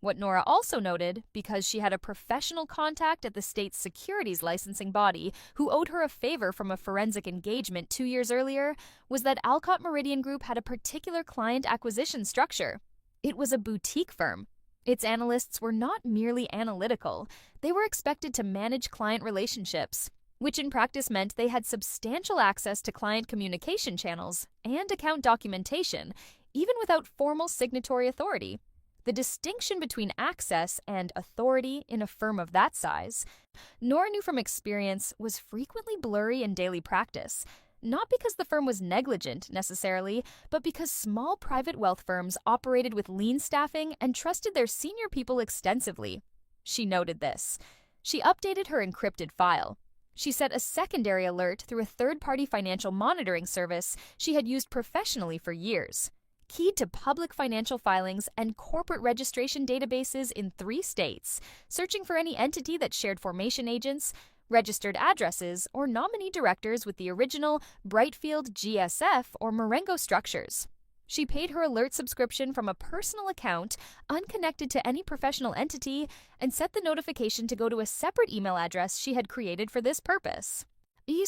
What Nora also noted, because she had a professional contact at the state's securities licensing body who owed her a favor from a forensic engagement 2 years earlier, was that Alcott Meridian Group had a particular client acquisition structure. It was a boutique firm. Its analysts were not merely analytical. They were expected to manage client relationships, which in practice meant they had substantial access to client communication channels and account documentation, even without formal signatory authority. The distinction between access and authority in a firm of that size, Nora knew from experience, was frequently blurry in daily practice, not because the firm was negligent necessarily, but because small private wealth firms operated with lean staffing and trusted their senior people extensively. She noted this. She updated her encrypted file. She set a secondary alert through a third-party financial monitoring service she had used professionally for years. Keyed to public financial filings and corporate registration databases in 3 states, searching for any entity that shared formation agents, registered addresses, or nominee directors with the original Brightfield GSF or Marengo structures. She paid her alert subscription from a personal account unconnected to any professional entity and set the notification to go to a separate email address she had created for this purpose.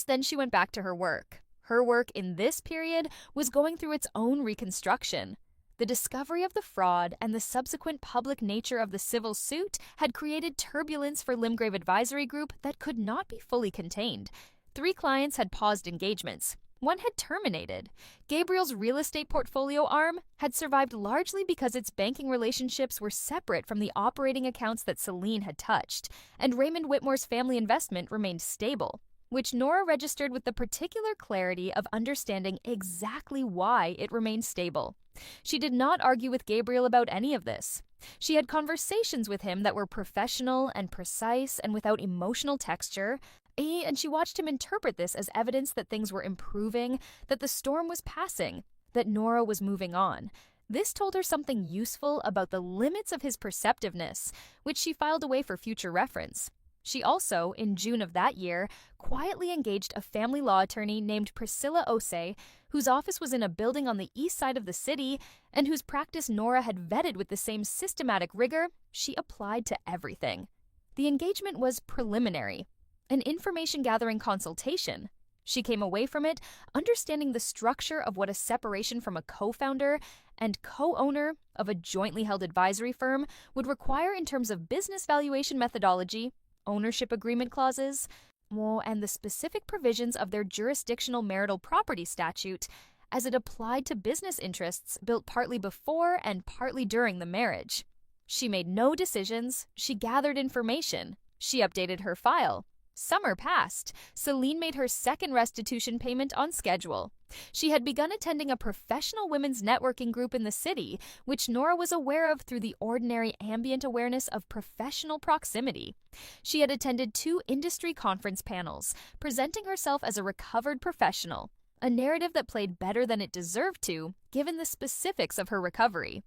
Then she went back to her work. Her work in this period was going through its own reconstruction. The discovery of the fraud and the subsequent public nature of the civil suit had created turbulence for Limgrave Advisory Group that could not be fully contained. 3 clients had paused engagements. 1 had terminated. Gabriel's real estate portfolio arm had survived largely because its banking relationships were separate from the operating accounts that Celine had touched, and Raymond Whitmore's family investment remained stable, which Nora registered with the particular clarity of understanding exactly why it remained stable. She did not argue with Gabriel about any of this. She had conversations with him that were professional and precise and without emotional texture, and she watched him interpret this as evidence that things were improving, that the storm was passing, that Nora was moving on. This told her something useful about the limits of his perceptiveness, which she filed away for future reference. She also, in June of that year, quietly engaged a family law attorney named Priscilla Osei, whose office was in a building on the east side of the city and whose practice Nora had vetted with the same systematic rigor she applied to everything. The engagement was preliminary, an information-gathering consultation. She came away from it understanding the structure of what a separation from a co-founder and co-owner of a jointly held advisory firm would require in terms of business valuation methodology, ownership agreement clauses, and the specific provisions of their jurisdictional marital property statute as it applied to business interests built partly before and partly during the marriage. She made no decisions, she gathered information, she updated her file. Summer passed. Celine made her second restitution payment on schedule. She had begun attending a professional women's networking group in the city, which Nora was aware of through the ordinary ambient awareness of professional proximity. She had attended 2 industry conference panels, presenting herself as a recovered professional, a narrative that played better than it deserved to, given the specifics of her recovery.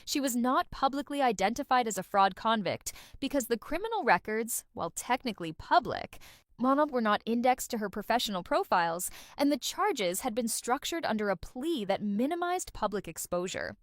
She was not publicly identified as a fraud convict because the criminal records, while technically public, were not indexed to her professional profiles, and the charges had been structured under a plea that minimized public exposure.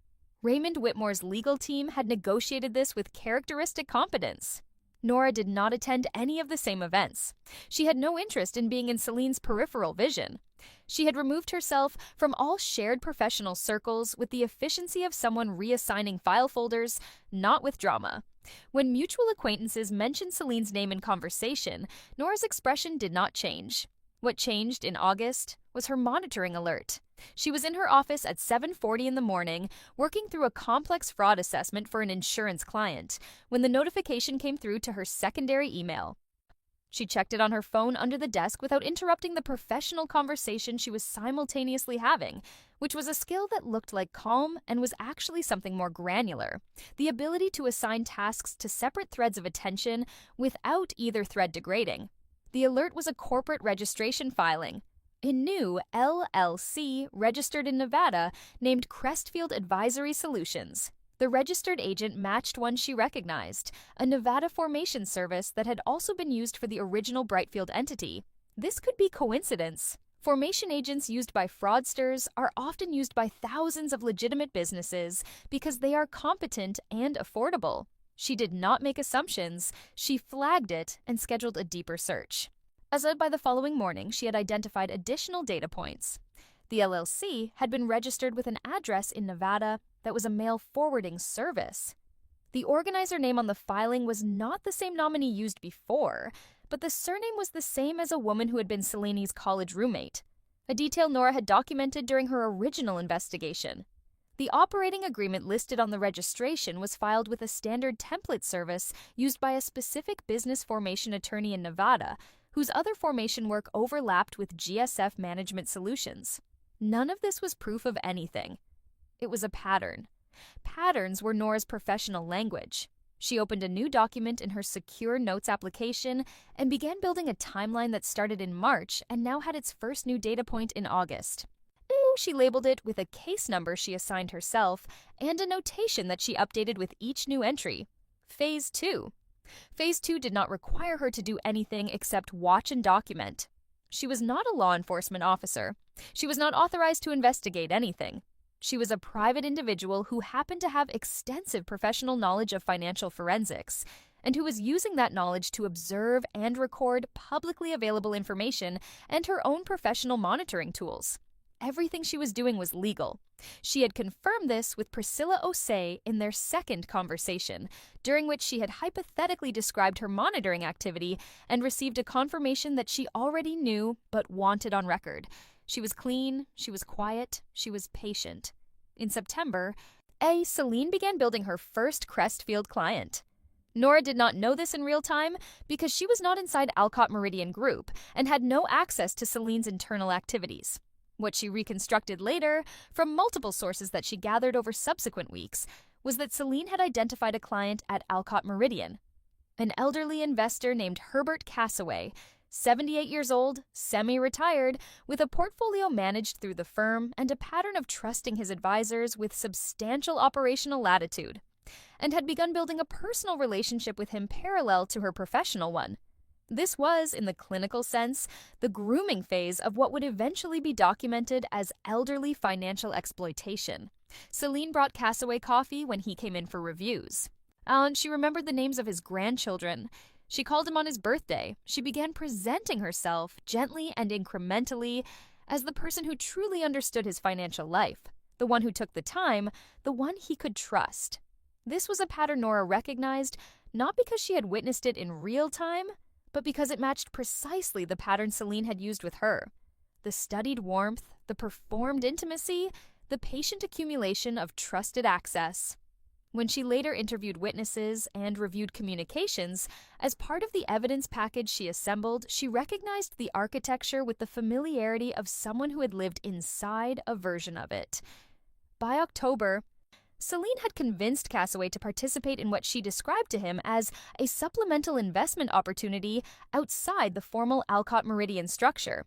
Raymond Whitmore's legal team had negotiated this with characteristic competence. Nora did not attend any of the same events. She had no interest in being in Celine's peripheral vision. She had removed herself from all shared professional circles with the efficiency of someone reassigning file folders, not with drama. When mutual acquaintances mentioned Celine's name in conversation, Nora's expression did not change. What changed in August was her monitoring alert. She was in her office at 7:40 in the morning, working through a complex fraud assessment for an insurance client, when the notification came through to her secondary email. She checked it on her phone under the desk without interrupting the professional conversation she was simultaneously having, which was a skill that looked like calm and was actually something more granular, the ability to assign tasks to separate threads of attention without either thread degrading. The alert was a corporate registration filing. A new LLC registered in Nevada named Crestfield Advisory Solutions. The registered agent matched one she recognized, a Nevada formation service that had also been used for the original Brightfield entity. This could be coincidence. Formation agents used by fraudsters are often used by thousands of legitimate businesses because they are competent and affordable. She did not make assumptions. She flagged it and scheduled a deeper search. As of by the following morning, she had identified additional data points. The LLC had been registered with an address in Nevada that was a mail forwarding service. The organizer name on the filing was not the same nominee used before, but the surname was the same as a woman who had been Celine's college roommate, a detail Nora had documented during her original investigation. The operating agreement listed on the registration was filed with a standard template service used by a specific business formation attorney in Nevada, whose other formation work overlapped with GSF Management Solutions. None of this was proof of anything. It was a pattern. Patterns were Nora's professional language. She opened a new document in her Secure Notes application and began building a timeline that started in March and now had its first new data point in August. She labeled it with a case number she assigned herself and a notation that she updated with each new entry. Phase 2. Phase 2 did not require her to do anything except watch and document. She was not a law enforcement officer. She was not authorized to investigate anything. She was a private individual who happened to have extensive professional knowledge of financial forensics, and who was using that knowledge to observe and record publicly available information and her own professional monitoring tools. Everything she was doing was legal. She had confirmed this with Priscilla Osei in their second conversation, during which she had hypothetically described her monitoring activity and received a confirmation that she already knew but wanted on record. She was clean, she was quiet, she was patient. In September, Celine began building her first Crestfield client. Nora did not know this in real time because she was not inside Alcott Meridian Group and had no access to Celine's internal activities. What she reconstructed later, from multiple sources that she gathered over subsequent weeks, was that Celine had identified a client at Alcott Meridian, an elderly investor named Herbert Cassaway, 78 years old, semi-retired, with a portfolio managed through the firm and a pattern of trusting his advisors with substantial operational latitude, and had begun building a personal relationship with him parallel to her professional one. This was, in the clinical sense, the grooming phase of what would eventually be documented as elderly financial exploitation. Celine brought Cassaway coffee when he came in for reviews. And she remembered the names of his grandchildren. She called him on his birthday. She began presenting herself, gently and incrementally, as the person who truly understood his financial life, the one who took the time, the one he could trust. This was a pattern Nora recognized, not because she had witnessed it in real time, but because it matched precisely the pattern Celine had used with her. The studied warmth, the performed intimacy, the patient accumulation of trusted access. When she later interviewed witnesses and reviewed communications, as part of the evidence package she assembled, she recognized the architecture with the familiarity of someone who had lived inside a version of it. By October, Celine had convinced Cassaway to participate in what she described to him as a supplemental investment opportunity outside the formal Alcott Meridian structure.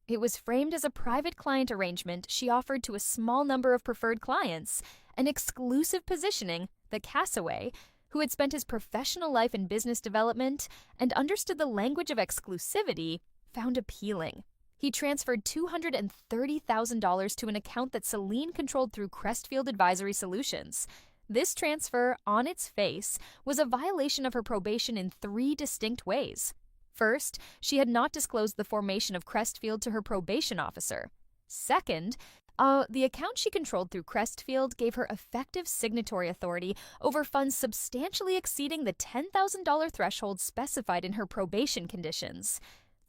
It was framed as a private client arrangement she offered to a small number of preferred clients, an exclusive positioning that Cassaway, who had spent his professional life in business development and understood the language of exclusivity, found appealing. He transferred $230,000 to an account that Celine controlled through Crestfield Advisory Solutions. This transfer, on its face, was a violation of her probation in 3 distinct ways. First, she had not disclosed the formation of Crestfield to her probation officer. Second, the account she controlled through Crestfield gave her effective signatory authority over funds substantially exceeding the $10,000 threshold specified in her probation conditions.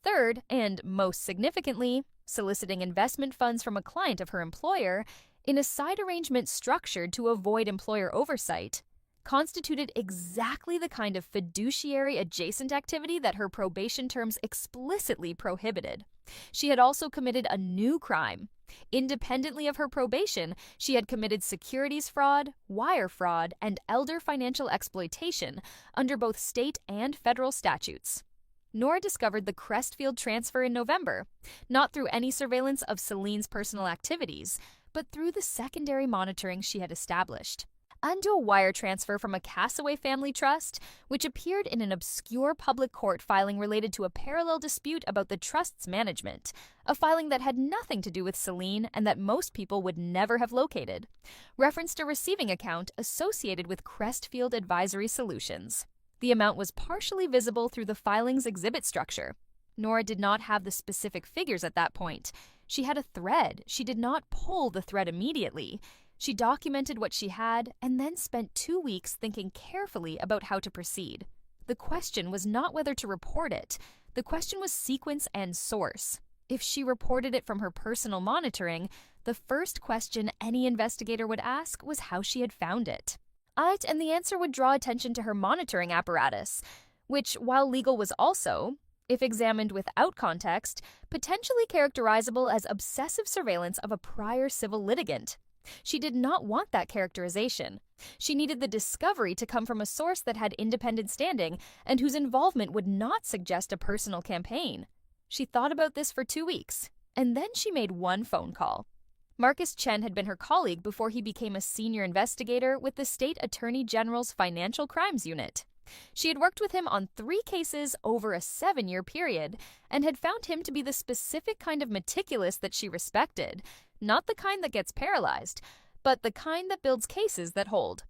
Third, and most significantly, soliciting investment funds from a client of her employer in a side arrangement structured to avoid employer oversight, constituted exactly the kind of fiduciary adjacent activity that her probation terms explicitly prohibited. She had also committed a new crime. Independently of her probation, she had committed securities fraud, wire fraud, and elder financial exploitation under both state and federal statutes. Nora discovered the Crestfield transfer in November, not through any surveillance of Celine's personal activities, but through the secondary monitoring she had established. Undo a wire transfer from a Cassaway family trust, which appeared in an obscure public court filing related to a parallel dispute about the trust's management, a filing that had nothing to do with Celine and that most people would never have located, referenced a receiving account associated with Crestfield Advisory Solutions. The amount was partially visible through the filing's exhibit structure. Nora did not have the specific figures at that point. She had a thread. She did not pull the thread immediately. She documented what she had and then spent 2 weeks thinking carefully about how to proceed. The question was not whether to report it. The question was sequence and source. If she reported it from her personal monitoring, the first question any investigator would ask was how she had found it. And the answer would draw attention to her monitoring apparatus, which, while legal, was also, if examined without context, potentially characterizable as obsessive surveillance of a prior civil litigant. She did not want that characterization. She needed the discovery to come from a source that had independent standing and whose involvement would not suggest a personal campaign. She thought about this for 2 weeks, and then she made one phone call. Marcus Chen had been her colleague before he became a senior investigator with the State Attorney General's Financial Crimes Unit. She had worked with him on 3 cases over a 7-year period and had found him to be the specific kind of meticulous that she respected, not the kind that gets paralyzed, but the kind that builds cases that hold.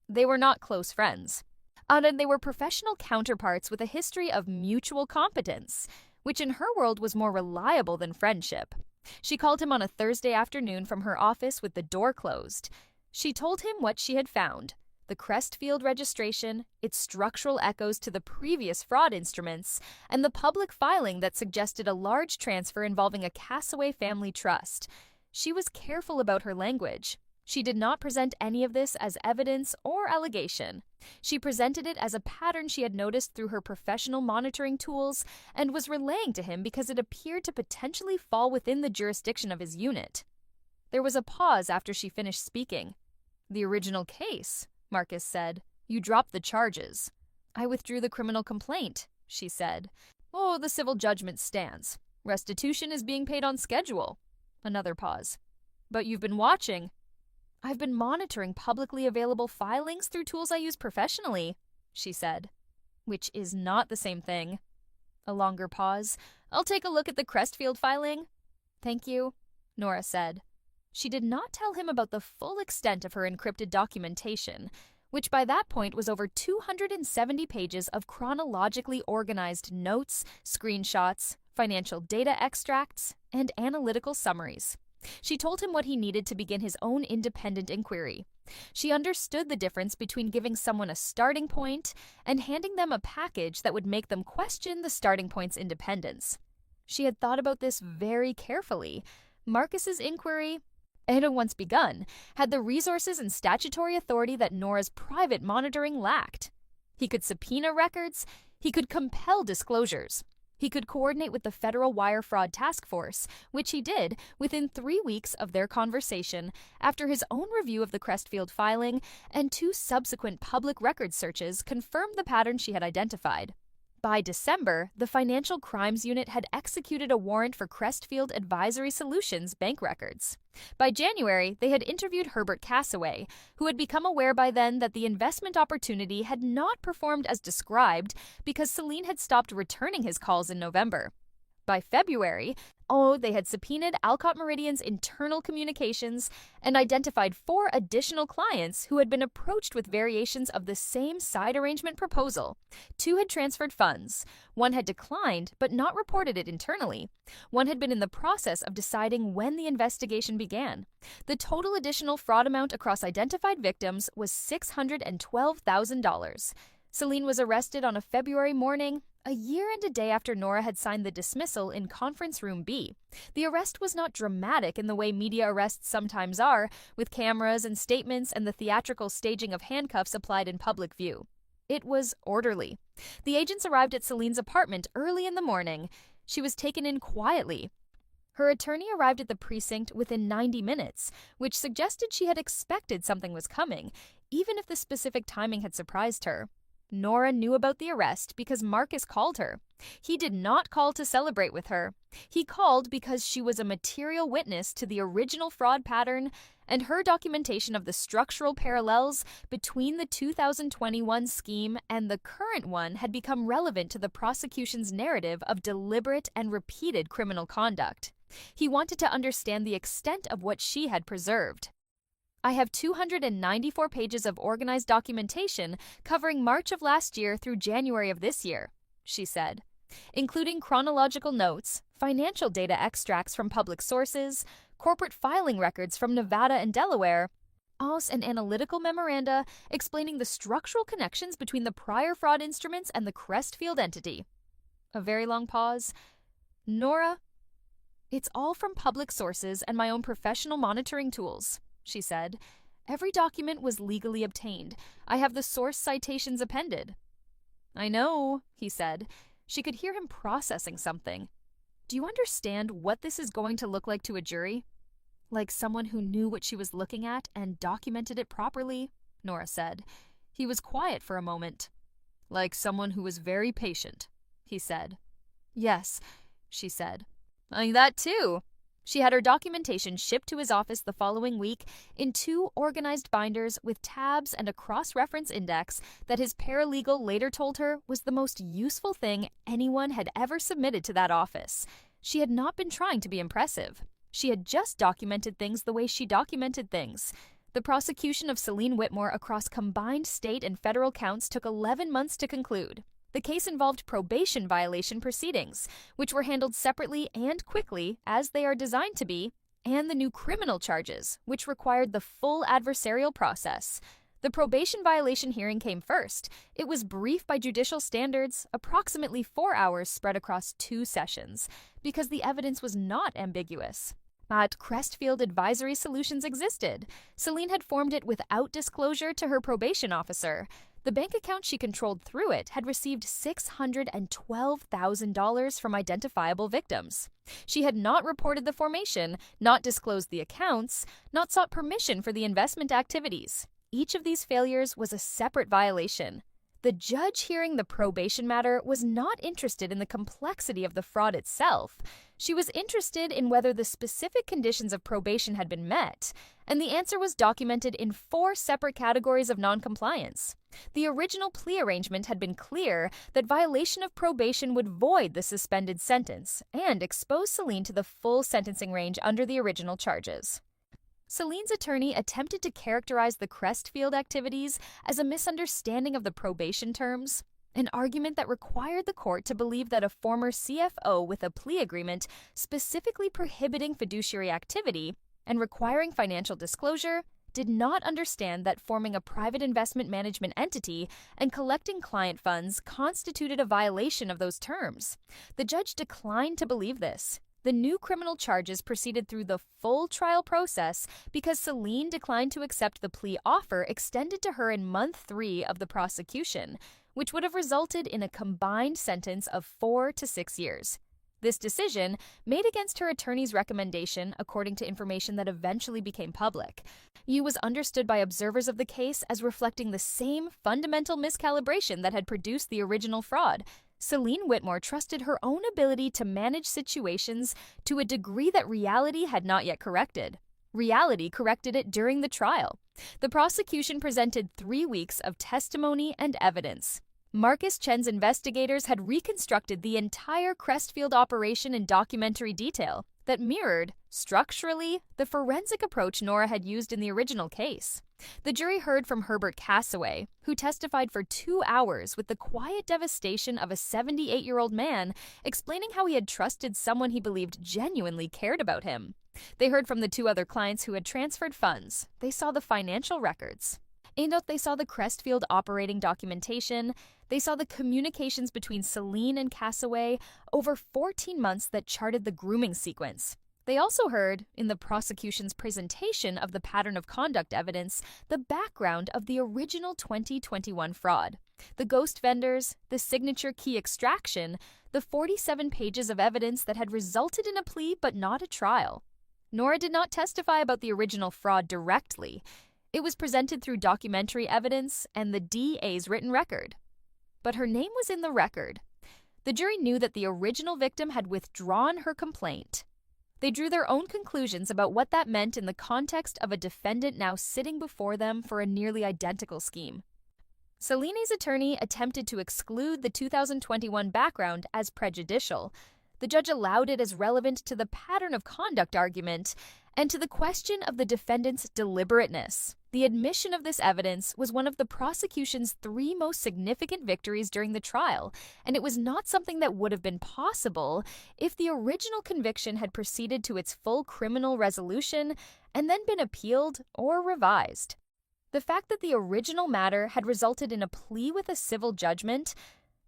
They were not close friends. And they were professional counterparts with a history of mutual competence, which in her world was more reliable than friendship. She called him on a Thursday afternoon from her office with the door closed. She told him what she had found: the Crestfield registration, its structural echoes to the previous fraud instruments, and the public filing that suggested a large transfer involving a Cassaway family trust. She was careful about her language. She did not present any of this as evidence or allegation. She presented it as a pattern she had noticed through her professional monitoring tools and was relaying to him because it appeared to potentially fall within the jurisdiction of his unit. There was a pause after she finished speaking. "The original case," Marcus said. "You dropped the charges." "I withdrew the criminal complaint," she said. "Oh, the civil judgment stands. Restitution is being paid on schedule." Another pause. "But you've been watching." "I've been monitoring publicly available filings through tools I use professionally," she said. "Which is not the same thing." A longer pause. I'll take a look at the Crestfield filing. Thank you, Nora said. She did not tell him about the full extent of her encrypted documentation, which by that point was over 270 pages of chronologically organized notes, screenshots, financial data extracts, and analytical summaries. She told him what he needed to begin his own independent inquiry. She understood the difference between giving someone a starting point and handing them a package that would make them question the starting point's independence. She had thought about this very carefully. Marcus's inquiry, it had once begun, had the resources and statutory authority that Nora's private monitoring lacked. He could subpoena records, he could compel disclosures. He could coordinate with the Federal Wire Fraud Task Force, which he did within 3 weeks of their conversation after his own review of the Crestfield filing and 2 subsequent public record searches confirmed the pattern she had identified. By December, the Financial Crimes Unit had executed a warrant for Crestfield Advisory Solutions bank records. By January, they had interviewed Herbert Cassaway, who had become aware by then that the investment opportunity had not performed as described because Celine had stopped returning his calls in November. By February, they had subpoenaed Alcott Meridian's internal communications and identified 4 additional clients who had been approached with variations of the same side arrangement proposal. 2 had transferred funds. 1 had declined but not reported it internally. 1 had been in the process of deciding when the investigation began. The total additional fraud amount across identified victims was $612,000. Celine was arrested on a February morning, a year and a day after Nora had signed the dismissal in Conference Room B. The arrest was not dramatic in the way media arrests sometimes are, with cameras and statements and the theatrical staging of handcuffs applied in public view. It was orderly. The agents arrived at Celine's apartment early in the morning. She was taken in quietly. Her attorney arrived at the precinct within 90 minutes, which suggested she had expected something was coming, even if the specific timing had surprised her. Nora knew about the arrest because Marcus called her. He did not call to celebrate with her. He called because she was a material witness to the original fraud pattern, and her documentation of the structural parallels between the 2021 scheme and the current one had become relevant to the prosecution's narrative of deliberate and repeated criminal conduct. He wanted to understand the extent of what she had preserved. I have 294 pages of organized documentation covering March of last year through January of this year, she said, including chronological notes, financial data extracts from public sources, corporate filing records from Nevada and Delaware, and analytical memoranda explaining the structural connections between the prior fraud instruments and the Crestfield entity. A very long pause. Nora, it's all from public sources and my own professional monitoring tools, she said. Every document was legally obtained. I have the source citations appended. I know, he said. She could hear him processing something. Do you understand what this is going to look like to a jury? Like someone who knew what she was looking at and documented it properly, Nora said. He was quiet for a moment. Like someone who was very patient, he said. Yes, she said. That too. She had her documentation shipped to his office the following week in 2 organized binders with tabs and a cross-reference index that his paralegal later told her was the most useful thing anyone had ever submitted to that office. She had not been trying to be impressive. She had just documented things the way she documented things. The prosecution of Celine Whitmore across combined state and federal counts took 11 months to conclude. The case involved probation violation proceedings, which were handled separately and quickly, as they are designed to be, and the new criminal charges, which required the full adversarial process. The probation violation hearing came first. It was brief by judicial standards, approximately 4 hours spread across 2 sessions, because the evidence was not ambiguous. But Crestfield Advisory Solutions existed. Celine had formed it without disclosure to her probation officer. The bank account she controlled through it had received $612,000 from identifiable victims. She had not reported the formation, not disclosed the accounts, not sought permission for the investment activities. Each of these failures was a separate violation. The judge hearing the probation matter was not interested in the complexity of the fraud itself. She was interested in whether the specific conditions of probation had been met, and the answer was documented in 4 separate categories of noncompliance. The original plea arrangement had been clear that violation of probation would void the suspended sentence and expose Celine to the full sentencing range under the original charges. Celine's attorney attempted to characterize the Crestfield activities as a misunderstanding of the probation terms, an argument that required the court to believe that a former CFO with a plea agreement specifically prohibiting fiduciary activity and requiring financial disclosure did not understand that forming a private investment management entity and collecting client funds constituted a violation of those terms. The judge declined to believe this. The new criminal charges proceeded through the full trial process because Celine declined to accept the plea offer extended to her in month 3 of the prosecution, which would have resulted in a combined sentence of 4 to 6 years. This decision, made against her attorney's recommendation according to information that eventually became public, was understood by observers of the case as reflecting the same fundamental miscalibration that had produced the original fraud. Celine Whitmore trusted her own ability to manage situations to a degree that reality had not yet corrected. Reality corrected it during the trial. The prosecution presented 3 weeks of testimony and evidence. Marcus Chen's investigators had reconstructed the entire Crestfield operation in documentary detail that mirrored, structurally, the forensic approach Nora had used in the original case. The jury heard from Herbert Cassaway, who testified for 2 hours with the quiet devastation of a 78-year-old man explaining how he had trusted someone he believed genuinely cared about him. They heard from the 2 other clients who had transferred funds. They saw the financial records. They saw the Crestfield operating documentation. They saw the communications between Celine and Cassaway over 14 months that charted the grooming sequence. They also heard, in the prosecution's presentation of the pattern of conduct evidence, the background of the original 2021 fraud. The ghost vendors, the signature key extraction, the 47 pages of evidence that had resulted in a plea but not a trial. Nora did not testify about the original fraud directly. It was presented through documentary evidence and the DA's written record. But her name was in the record. The jury knew that the original victim had withdrawn her complaint. They drew their own conclusions about what that meant in the context of a defendant now sitting before them for a nearly identical scheme. Celine's attorney attempted to exclude the 2021 background as prejudicial. The judge allowed it as relevant to the pattern of conduct argument and to the question of the defendant's deliberateness. The admission of this evidence was one of the prosecution's 3 most significant victories during the trial, and it was not something that would have been possible if the original conviction had proceeded to its full criminal resolution and then been appealed or revised. The fact that the original matter had resulted in a plea with a civil judgment,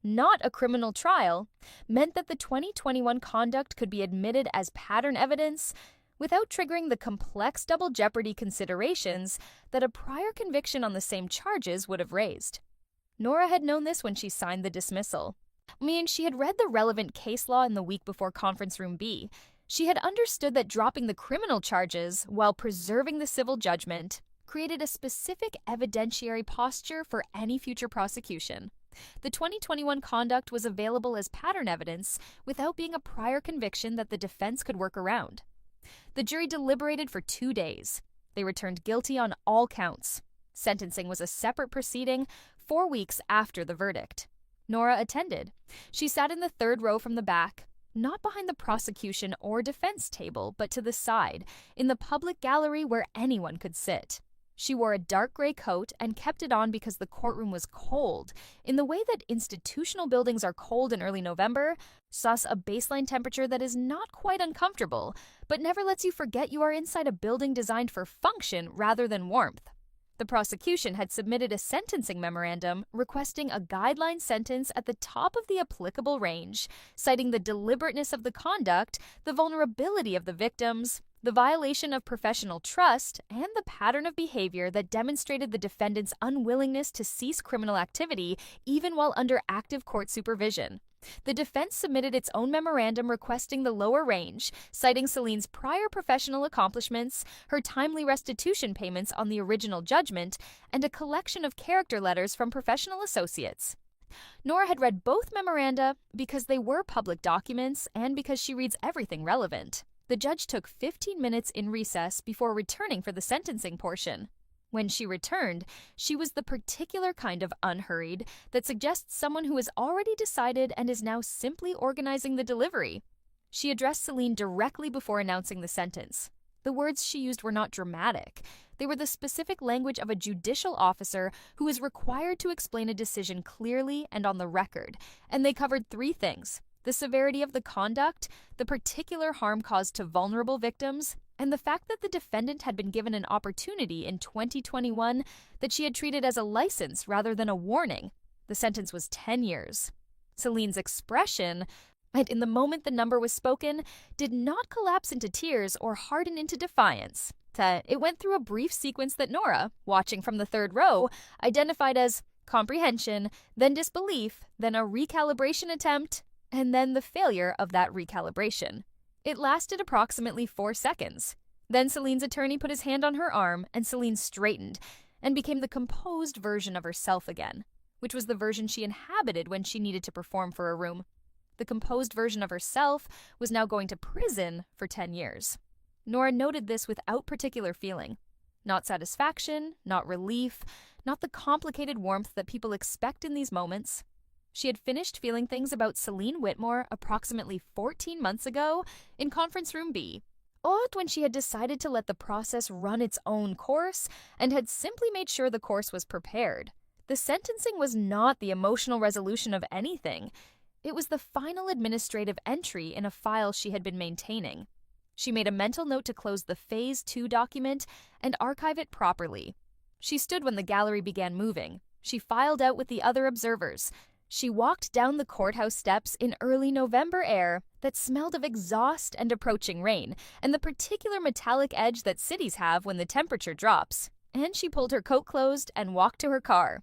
not a criminal trial, meant that the 2021 conduct could be admitted as pattern evidence without triggering the complex double jeopardy considerations that a prior conviction on the same charges would have raised. Nora had known this when she signed the dismissal. She had read the relevant case law in the week before Conference Room B. She had understood that dropping the criminal charges while preserving the civil judgment created a specific evidentiary posture for any future prosecution. The 2021 conduct was available as pattern evidence without being a prior conviction that the defense could work around. The jury deliberated for 2 days. They returned guilty on all counts. Sentencing was a separate proceeding 4 weeks after the verdict. Nora attended. She sat in the 3rd row from the back, not behind the prosecution or defense table, but to the side, in the public gallery where anyone could sit. She wore a dark gray coat and kept it on because the courtroom was cold, in the way that institutional buildings are cold in early November, thus a baseline temperature that is not quite uncomfortable, but never lets you forget you are inside a building designed for function rather than warmth. The prosecution had submitted a sentencing memorandum requesting a guideline sentence at the top of the applicable range, citing the deliberateness of the conduct, the vulnerability of the victims, the violation of professional trust, and the pattern of behavior that demonstrated the defendant's unwillingness to cease criminal activity even while under active court supervision. The defense submitted its own memorandum requesting the lower range, citing Celine's prior professional accomplishments, her timely restitution payments on the original judgment, and a collection of character letters from professional associates. Nora had read both memoranda because they were public documents and because she reads everything relevant. The judge took 15 minutes in recess before returning for the sentencing portion. When she returned, she was the particular kind of unhurried that suggests someone who has already decided and is now simply organizing the delivery. She addressed Celine directly before announcing the sentence. The words she used were not dramatic. They were the specific language of a judicial officer who is required to explain a decision clearly and on the record, and they covered three things: the severity of the conduct, the particular harm caused to vulnerable victims, and the fact that the defendant had been given an opportunity in 2021 that she had treated as a license rather than a warning. The sentence was 10 years. Celine's expression, and in the moment the number was spoken, did not collapse into tears or harden into defiance. It went through a brief sequence that Nora, watching from the third row, identified as comprehension, then disbelief, then a recalibration attempt, and then the failure of that recalibration. It lasted approximately 4 seconds. Then Celine's attorney put his hand on her arm, and Celine straightened and became the composed version of herself again, which was the version she inhabited when she needed to perform for a room. The composed version of herself was now going to prison for 10 years. Nora noted this without particular feeling. Not satisfaction, not relief, not the complicated warmth that people expect in these moments. She had finished feeling things about Celine Whitmore approximately 14 months ago in Conference Room B, when she had decided to let the process run its own course and had simply made sure the course was prepared. The sentencing was not the emotional resolution of anything. It was the final administrative entry in a file she had been maintaining. She made a mental note to close the Phase 2 document and archive it properly. She stood when the gallery began moving. She filed out with the other observers. She walked down the courthouse steps in early November air that smelled of exhaust and approaching rain, and the particular metallic edge that cities have when the temperature drops. And she pulled her coat closed and walked to her car.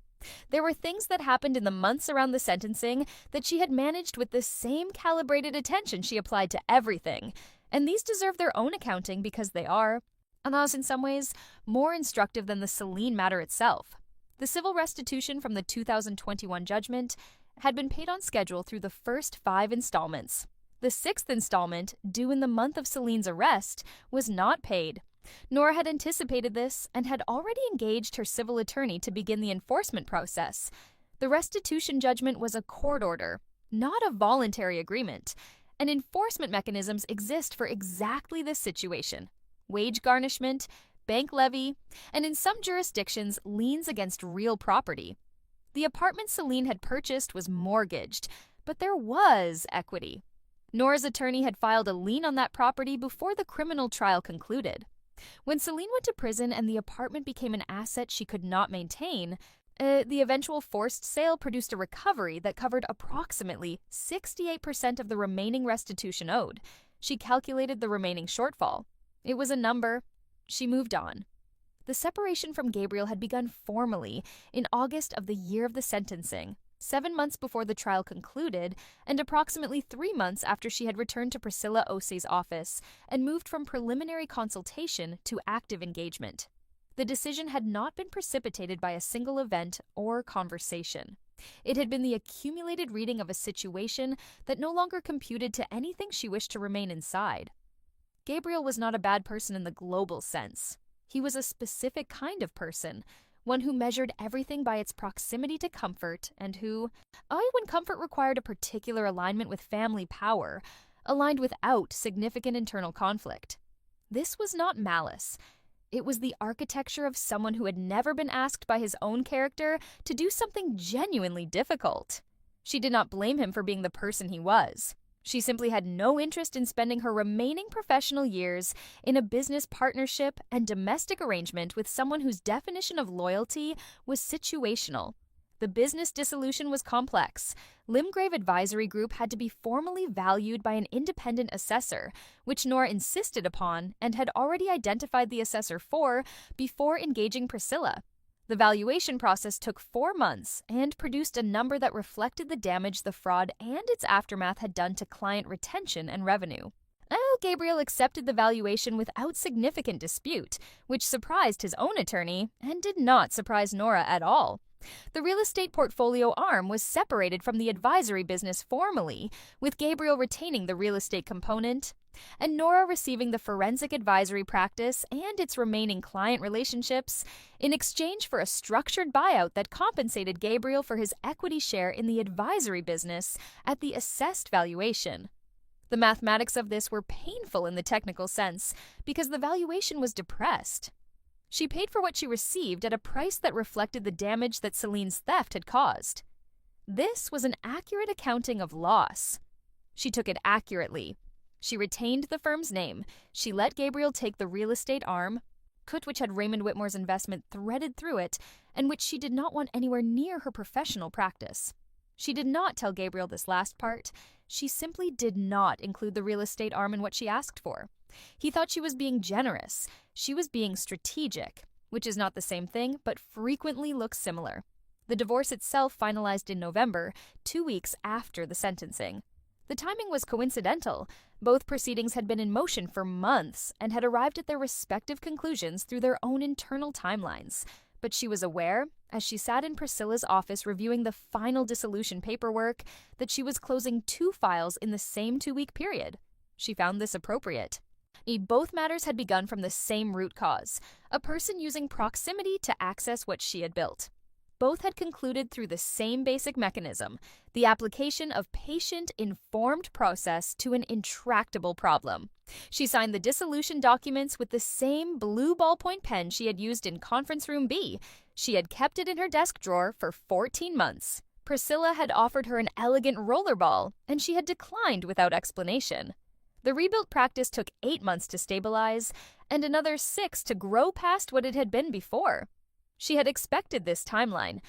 There were things that happened in the months around the sentencing that she had managed with the same calibrated attention she applied to everything, and these deserve their own accounting because they are, alas, in some ways, more instructive than the Celine matter itself. The civil restitution from the 2021 judgment had been paid on schedule through the first 5 installments. The 6th installment, due in the month of Celine's arrest, was not paid. Nora had anticipated this and had already engaged her civil attorney to begin the enforcement process. The restitution judgment was a court order, not a voluntary agreement, and enforcement mechanisms exist for exactly this situation: wage garnishment, bank levy, and in some jurisdictions, liens against real property. The apartment Celine had purchased was mortgaged, but there was equity. Nora's attorney had filed a lien on that property before the criminal trial concluded. When Celine went to prison and the apartment became an asset she could not maintain, the eventual forced sale produced a recovery that covered approximately 68% of the remaining restitution owed. She calculated the remaining shortfall. It was a number. She moved on. The separation from Gabriel had begun formally in August of the year of the sentencing, 7 months before the trial concluded, and approximately 3 months after she had returned to Priscilla Osei's office and moved from preliminary consultation to active engagement. The decision had not been precipitated by a single event or conversation. It had been the accumulated reading of a situation that no longer computed to anything she wished to remain inside. Gabriel was not a bad person in the global sense. He was a specific kind of person, one who measured everything by its proximity to comfort and who, when comfort required a particular alignment with family power, aligned without significant internal conflict. This was not malice. It was the architecture of someone who had never been asked by his own character to do something genuinely difficult. She did not blame him for being the person he was. She simply had no interest in spending her remaining professional years in a business partnership and domestic arrangement with someone whose definition of loyalty was situational. The business dissolution was complex. Limgrave Advisory Group had to be formally valued by an independent assessor, which Nora insisted upon and had already identified the assessor for before engaging Priscilla. The valuation process took 4 months and produced a number that reflected the damage the fraud and its aftermath had done to client retention and revenue. Gabriel accepted the valuation without significant dispute, which surprised his own attorney and did not surprise Nora at all. The real estate portfolio arm was separated from the advisory business formally, with Gabriel retaining the real estate component and Nora receiving the forensic advisory practice and its remaining client relationships in exchange for a structured buyout that compensated Gabriel for his equity share in the advisory business at the assessed valuation. The mathematics of this were painful in the technical sense because the valuation was depressed. She paid for what she received at a price that reflected the damage that Celine's theft had caused. This was an accurate accounting of loss. She took it accurately. She retained the firm's name. She let Gabriel take the real estate arm, which had Raymond Whitmore's investment threaded through it, and which she did not want anywhere near her professional practice. She did not tell Gabriel this last part. She simply did not include the real estate arm in what she asked for. He thought she was being generous. She was being strategic, which is not the same thing, but frequently looks similar. The divorce itself finalized in November, 2 weeks after the sentencing. The timing was coincidental. Both proceedings had been in motion for months and had arrived at their respective conclusions through their own internal timelines. But she was aware, as she sat in Priscilla's office reviewing the final dissolution paperwork, that she was closing 2 files in the same 2-week period. She found this appropriate. Both matters had begun from the same root cause, a person using proximity to access what she had built. Both had concluded through the same basic mechanism, the application of patient-informed process to an intractable problem. She signed the dissolution documents with the same blue ballpoint pen she had used in conference room B. She had kept it in her desk drawer for 14 months. Priscilla had offered her an elegant rollerball, and she had declined without explanation. The rebuilt practice took 8 months to stabilize, and another 6 to grow past what it had been before. She had expected this timeline.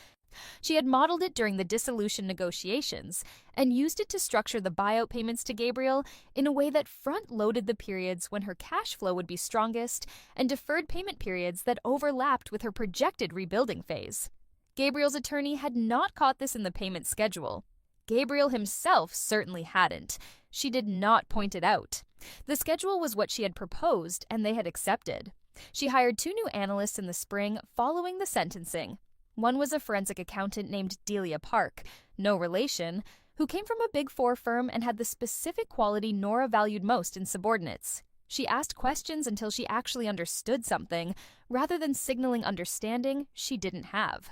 She had modeled it during the dissolution negotiations and used it to structure the buyout payments to Gabriel in a way that front-loaded the periods when her cash flow would be strongest and deferred payment periods that overlapped with her projected rebuilding phase. Gabriel's attorney had not caught this in the payment schedule. Gabriel himself certainly hadn't. She did not point it out. The schedule was what she had proposed, and they had accepted. She hired 2 new analysts in the spring following the sentencing. One was a forensic accountant named Delia Park, no relation, who came from a Big 4 firm and had the specific quality Nora valued most in subordinates. She asked questions until she actually understood something, rather than signaling understanding she didn't have.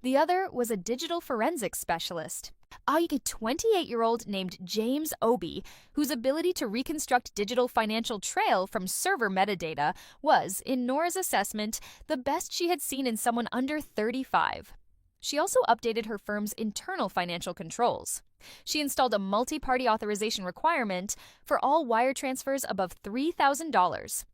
The other was a digital forensics specialist, a 28-year-old named James Obie, whose ability to reconstruct digital financial trail from server metadata was, in Nora's assessment, the best she had seen in someone under 35. She also updated her firm's internal financial controls. She installed a multi-party authorization requirement for all wire transfers above $3,000.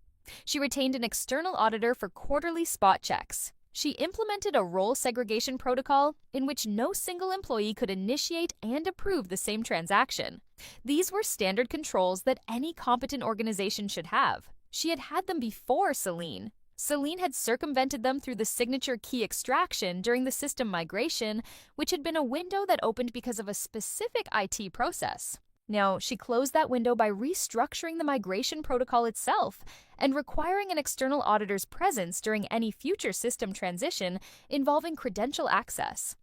She retained an external auditor for quarterly spot checks. She implemented a role segregation protocol in which no single employee could initiate and approve the same transaction. These were standard controls that any competent organization should have. She had had them before Celine. Celine had circumvented them through the signature key extraction during the system migration, which had been a window that opened because of a specific IT process. Now, she closed that window by restructuring the migration protocol itself and requiring an external auditor's presence during any future system transition involving credential access.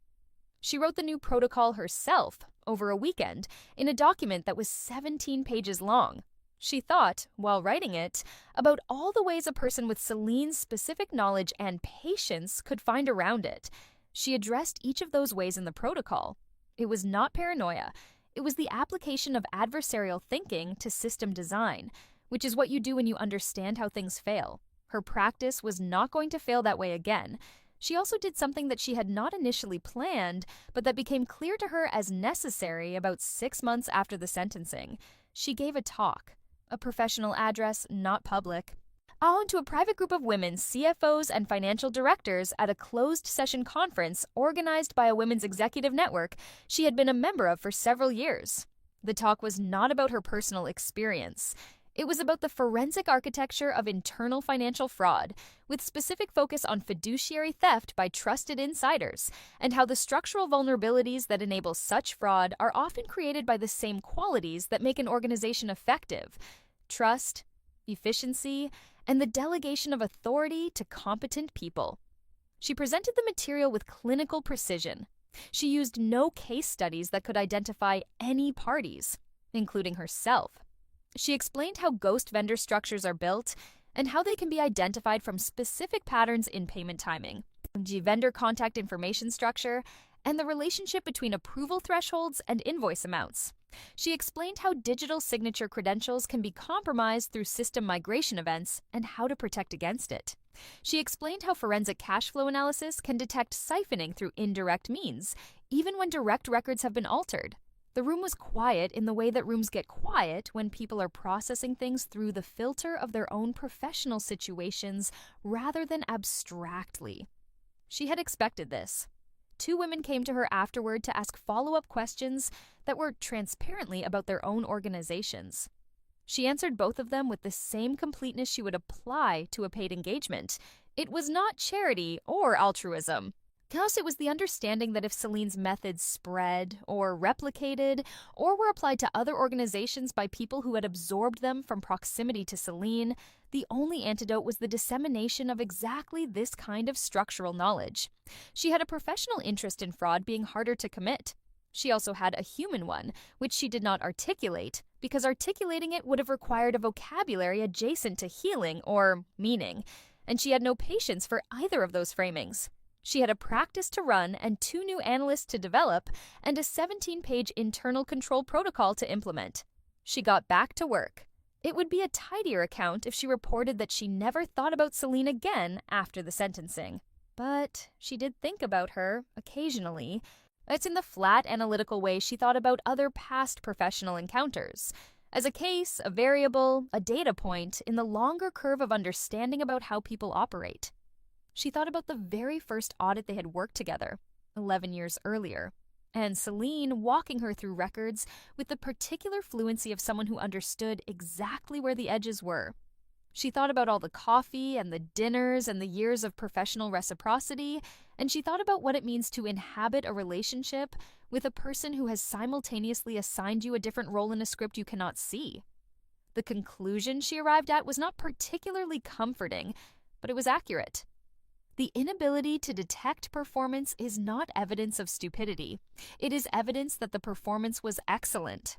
She wrote the new protocol herself over a weekend in a document that was 17 pages long. She thought, while writing it, about all the ways a person with Celine's specific knowledge and patience could find around it. She addressed each of those ways in the protocol. It was not paranoia. It was the application of adversarial thinking to system design, which is what you do when you understand how things fail. Her practice was not going to fail that way again. She also did something that she had not initially planned, but that became clear to her as necessary about 6 months after the sentencing. She gave a talk, a professional address, not public, to a private group of women, CFOs and financial directors at a closed-session conference organized by a women's executive network she had been a member of for several years. The talk was not about her personal experience. It was about the forensic architecture of internal financial fraud, with specific focus on fiduciary theft by trusted insiders, and how the structural vulnerabilities that enable such fraud are often created by the same qualities that make an organization effective: trust, efficiency, and the delegation of authority to competent people. She presented the material with clinical precision. She used no case studies that could identify any parties, including herself. She explained how ghost vendor structures are built and how they can be identified from specific patterns in payment timing, the vendor contact information structure, and the relationship between approval thresholds and invoice amounts. She explained how digital signature credentials can be compromised through system migration events and how to protect against it. She explained how forensic cash flow analysis can detect siphoning through indirect means, even when direct records have been altered. The room was quiet in the way that rooms get quiet when people are processing things through the filter of their own professional situations rather than abstractly. She had expected this. 2 women came to her afterward to ask follow-up questions that were transparently about their own organizations. She answered both of them with the same completeness she would apply to a paid engagement. It was not charity or altruism. Thus, it was the understanding that if Celine's methods spread or replicated or were applied to other organizations by people who had absorbed them from proximity to Celine, the only antidote was the dissemination of exactly this kind of structural knowledge. She had a professional interest in fraud being harder to commit. She also had a human one, which she did not articulate, because articulating it would have required a vocabulary adjacent to healing or meaning, and she had no patience for either of those framings. She had a practice to run and 2 new analysts to develop and a 17-page internal control protocol to implement. She got back to work. It would be a tidier account if she reported that she never thought about Celine again after the sentencing. But she did think about her, occasionally. It's in the flat, analytical way she thought about other past professional encounters, as a case, a variable, a data point in the longer curve of understanding about how people operate. She thought about the very first audit they had worked together, 11 years earlier, and Celine walking her through records with the particular fluency of someone who understood exactly where the edges were. She thought about all the coffee and the dinners and the years of professional reciprocity, and she thought about what it means to inhabit a relationship with a person who has simultaneously assigned you a different role in a script you cannot see. The conclusion she arrived at was not particularly comforting, but it was accurate. The inability to detect performance is not evidence of stupidity. It is evidence that the performance was excellent.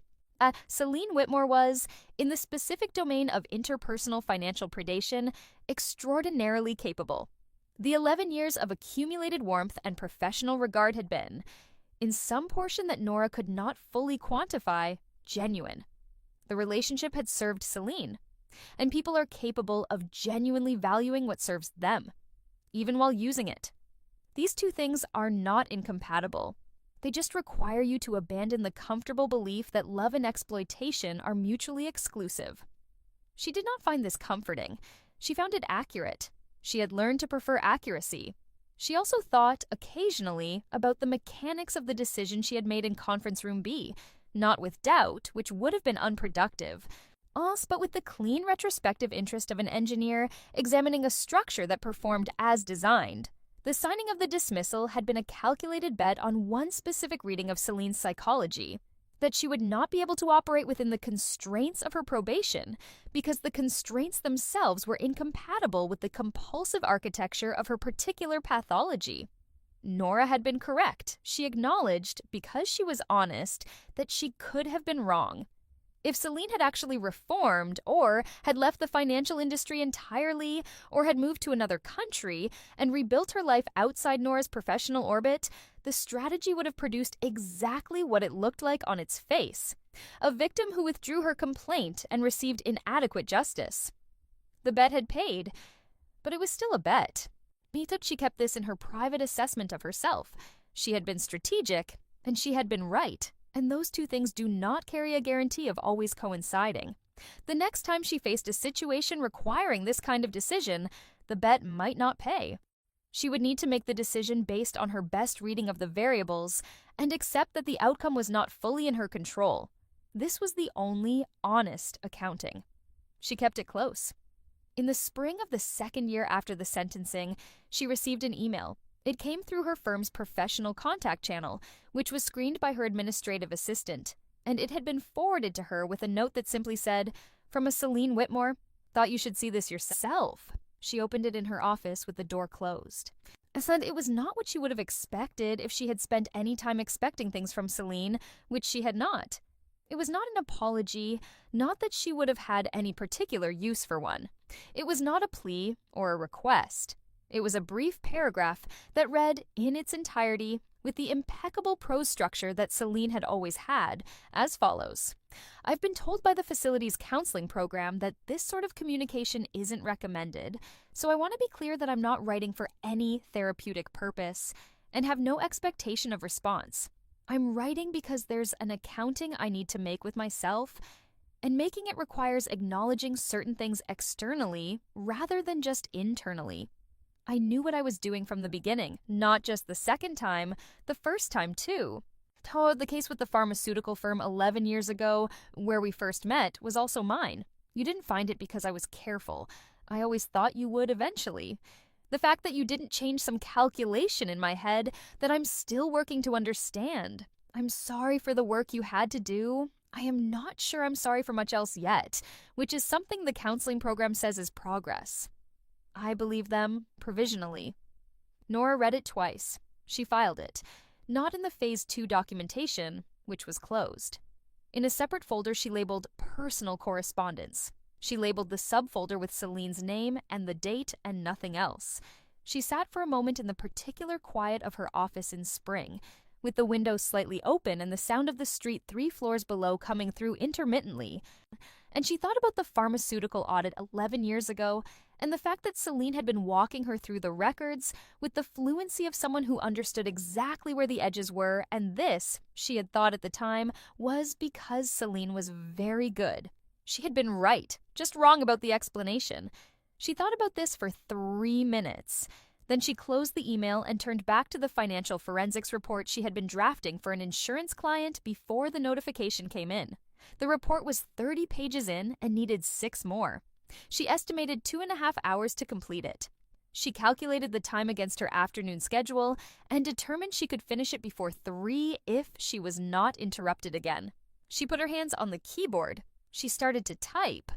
Celine Whitmore was, in the specific domain of interpersonal financial predation, extraordinarily capable. The 11 years of accumulated warmth and professional regard had been, in some portion that Nora could not fully quantify, genuine. The relationship had served Celine, and people are capable of genuinely valuing what serves them, even while using it. These 2 things are not incompatible. They just require you to abandon the comfortable belief that love and exploitation are mutually exclusive. She did not find this comforting. She found it accurate. She had learned to prefer accuracy. She also thought, occasionally, about the mechanics of the decision she had made in Conference Room B, not with doubt, which would have been unproductive, but with the clean retrospective interest of an engineer examining a structure that performed as designed. The signing of the dismissal had been a calculated bet on one specific reading of Celine's psychology, that she would not be able to operate within the constraints of her probation because the constraints themselves were incompatible with the compulsive architecture of her particular pathology. Nora had been correct. She acknowledged, because she was honest, that she could have been wrong. If Celine had actually reformed, or had left the financial industry entirely, or had moved to another country and rebuilt her life outside Nora's professional orbit, the strategy would have produced exactly what it looked like on its face: a victim who withdrew her complaint and received inadequate justice. The bet had paid, but it was still a bet. Method she kept this in her private assessment of herself. She had been strategic, and she had been right. And those 2 things do not carry a guarantee of always coinciding. The next time she faced a situation requiring this kind of decision, the bet might not pay. She would need to make the decision based on her best reading of the variables and accept that the outcome was not fully in her control. This was the only honest accounting. She kept it close. In the spring of the 2nd year after the sentencing, she received an email. It came through her firm's professional contact channel, which was screened by her administrative assistant, and it had been forwarded to her with a note that simply said, "From a Celine Whitmore, thought you should see this yourself." She opened it in her office with the door closed. And said it was not what she would have expected if she had spent any time expecting things from Celine, which she had not. It was not an apology, not that she would have had any particular use for one. It was not a plea or a request. It was a brief paragraph that read in its entirety, with the impeccable prose structure that Celine had always had, as follows. I've been told by the facility's counseling program that this sort of communication isn't recommended, so I want to be clear that I'm not writing for any therapeutic purpose and have no expectation of response. I'm writing because there's an accounting I need to make with myself, and making it requires acknowledging certain things externally rather than just internally. I knew what I was doing from the beginning, not just the second time, the first time too. Oh, the case with the pharmaceutical firm 11 years ago, where we first met, was also mine. You didn't find it because I was careful. I always thought you would eventually. The fact that you didn't change some calculation in my head that I'm still working to understand. I'm sorry for the work you had to do. I am not sure I'm sorry for much else yet, which is something the counseling program says is progress. I believe them, provisionally. Nora read it twice. She filed it, not in the Phase 2 documentation, which was closed. In a separate folder, she labeled personal correspondence. She labeled the subfolder with Celine's name and the date and nothing else. She sat for a moment in the particular quiet of her office in spring, with the window slightly open and the sound of the street 3 floors below coming through intermittently. And she thought about the pharmaceutical audit 11 years ago and the fact that Celine had been walking her through the records with the fluency of someone who understood exactly where the edges were, and this, she had thought at the time, was because Celine was very good. She had been right, just wrong about the explanation. She thought about this for 3 minutes. Then she closed the email and turned back to the financial forensics report she had been drafting for an insurance client before the notification came in. The report was 30 pages in and needed 6 more. She estimated 2.5 hours to complete it. She calculated the time against her afternoon schedule and determined she could finish it before 3 if she was not interrupted again. She put her hands on the keyboard. She started to type.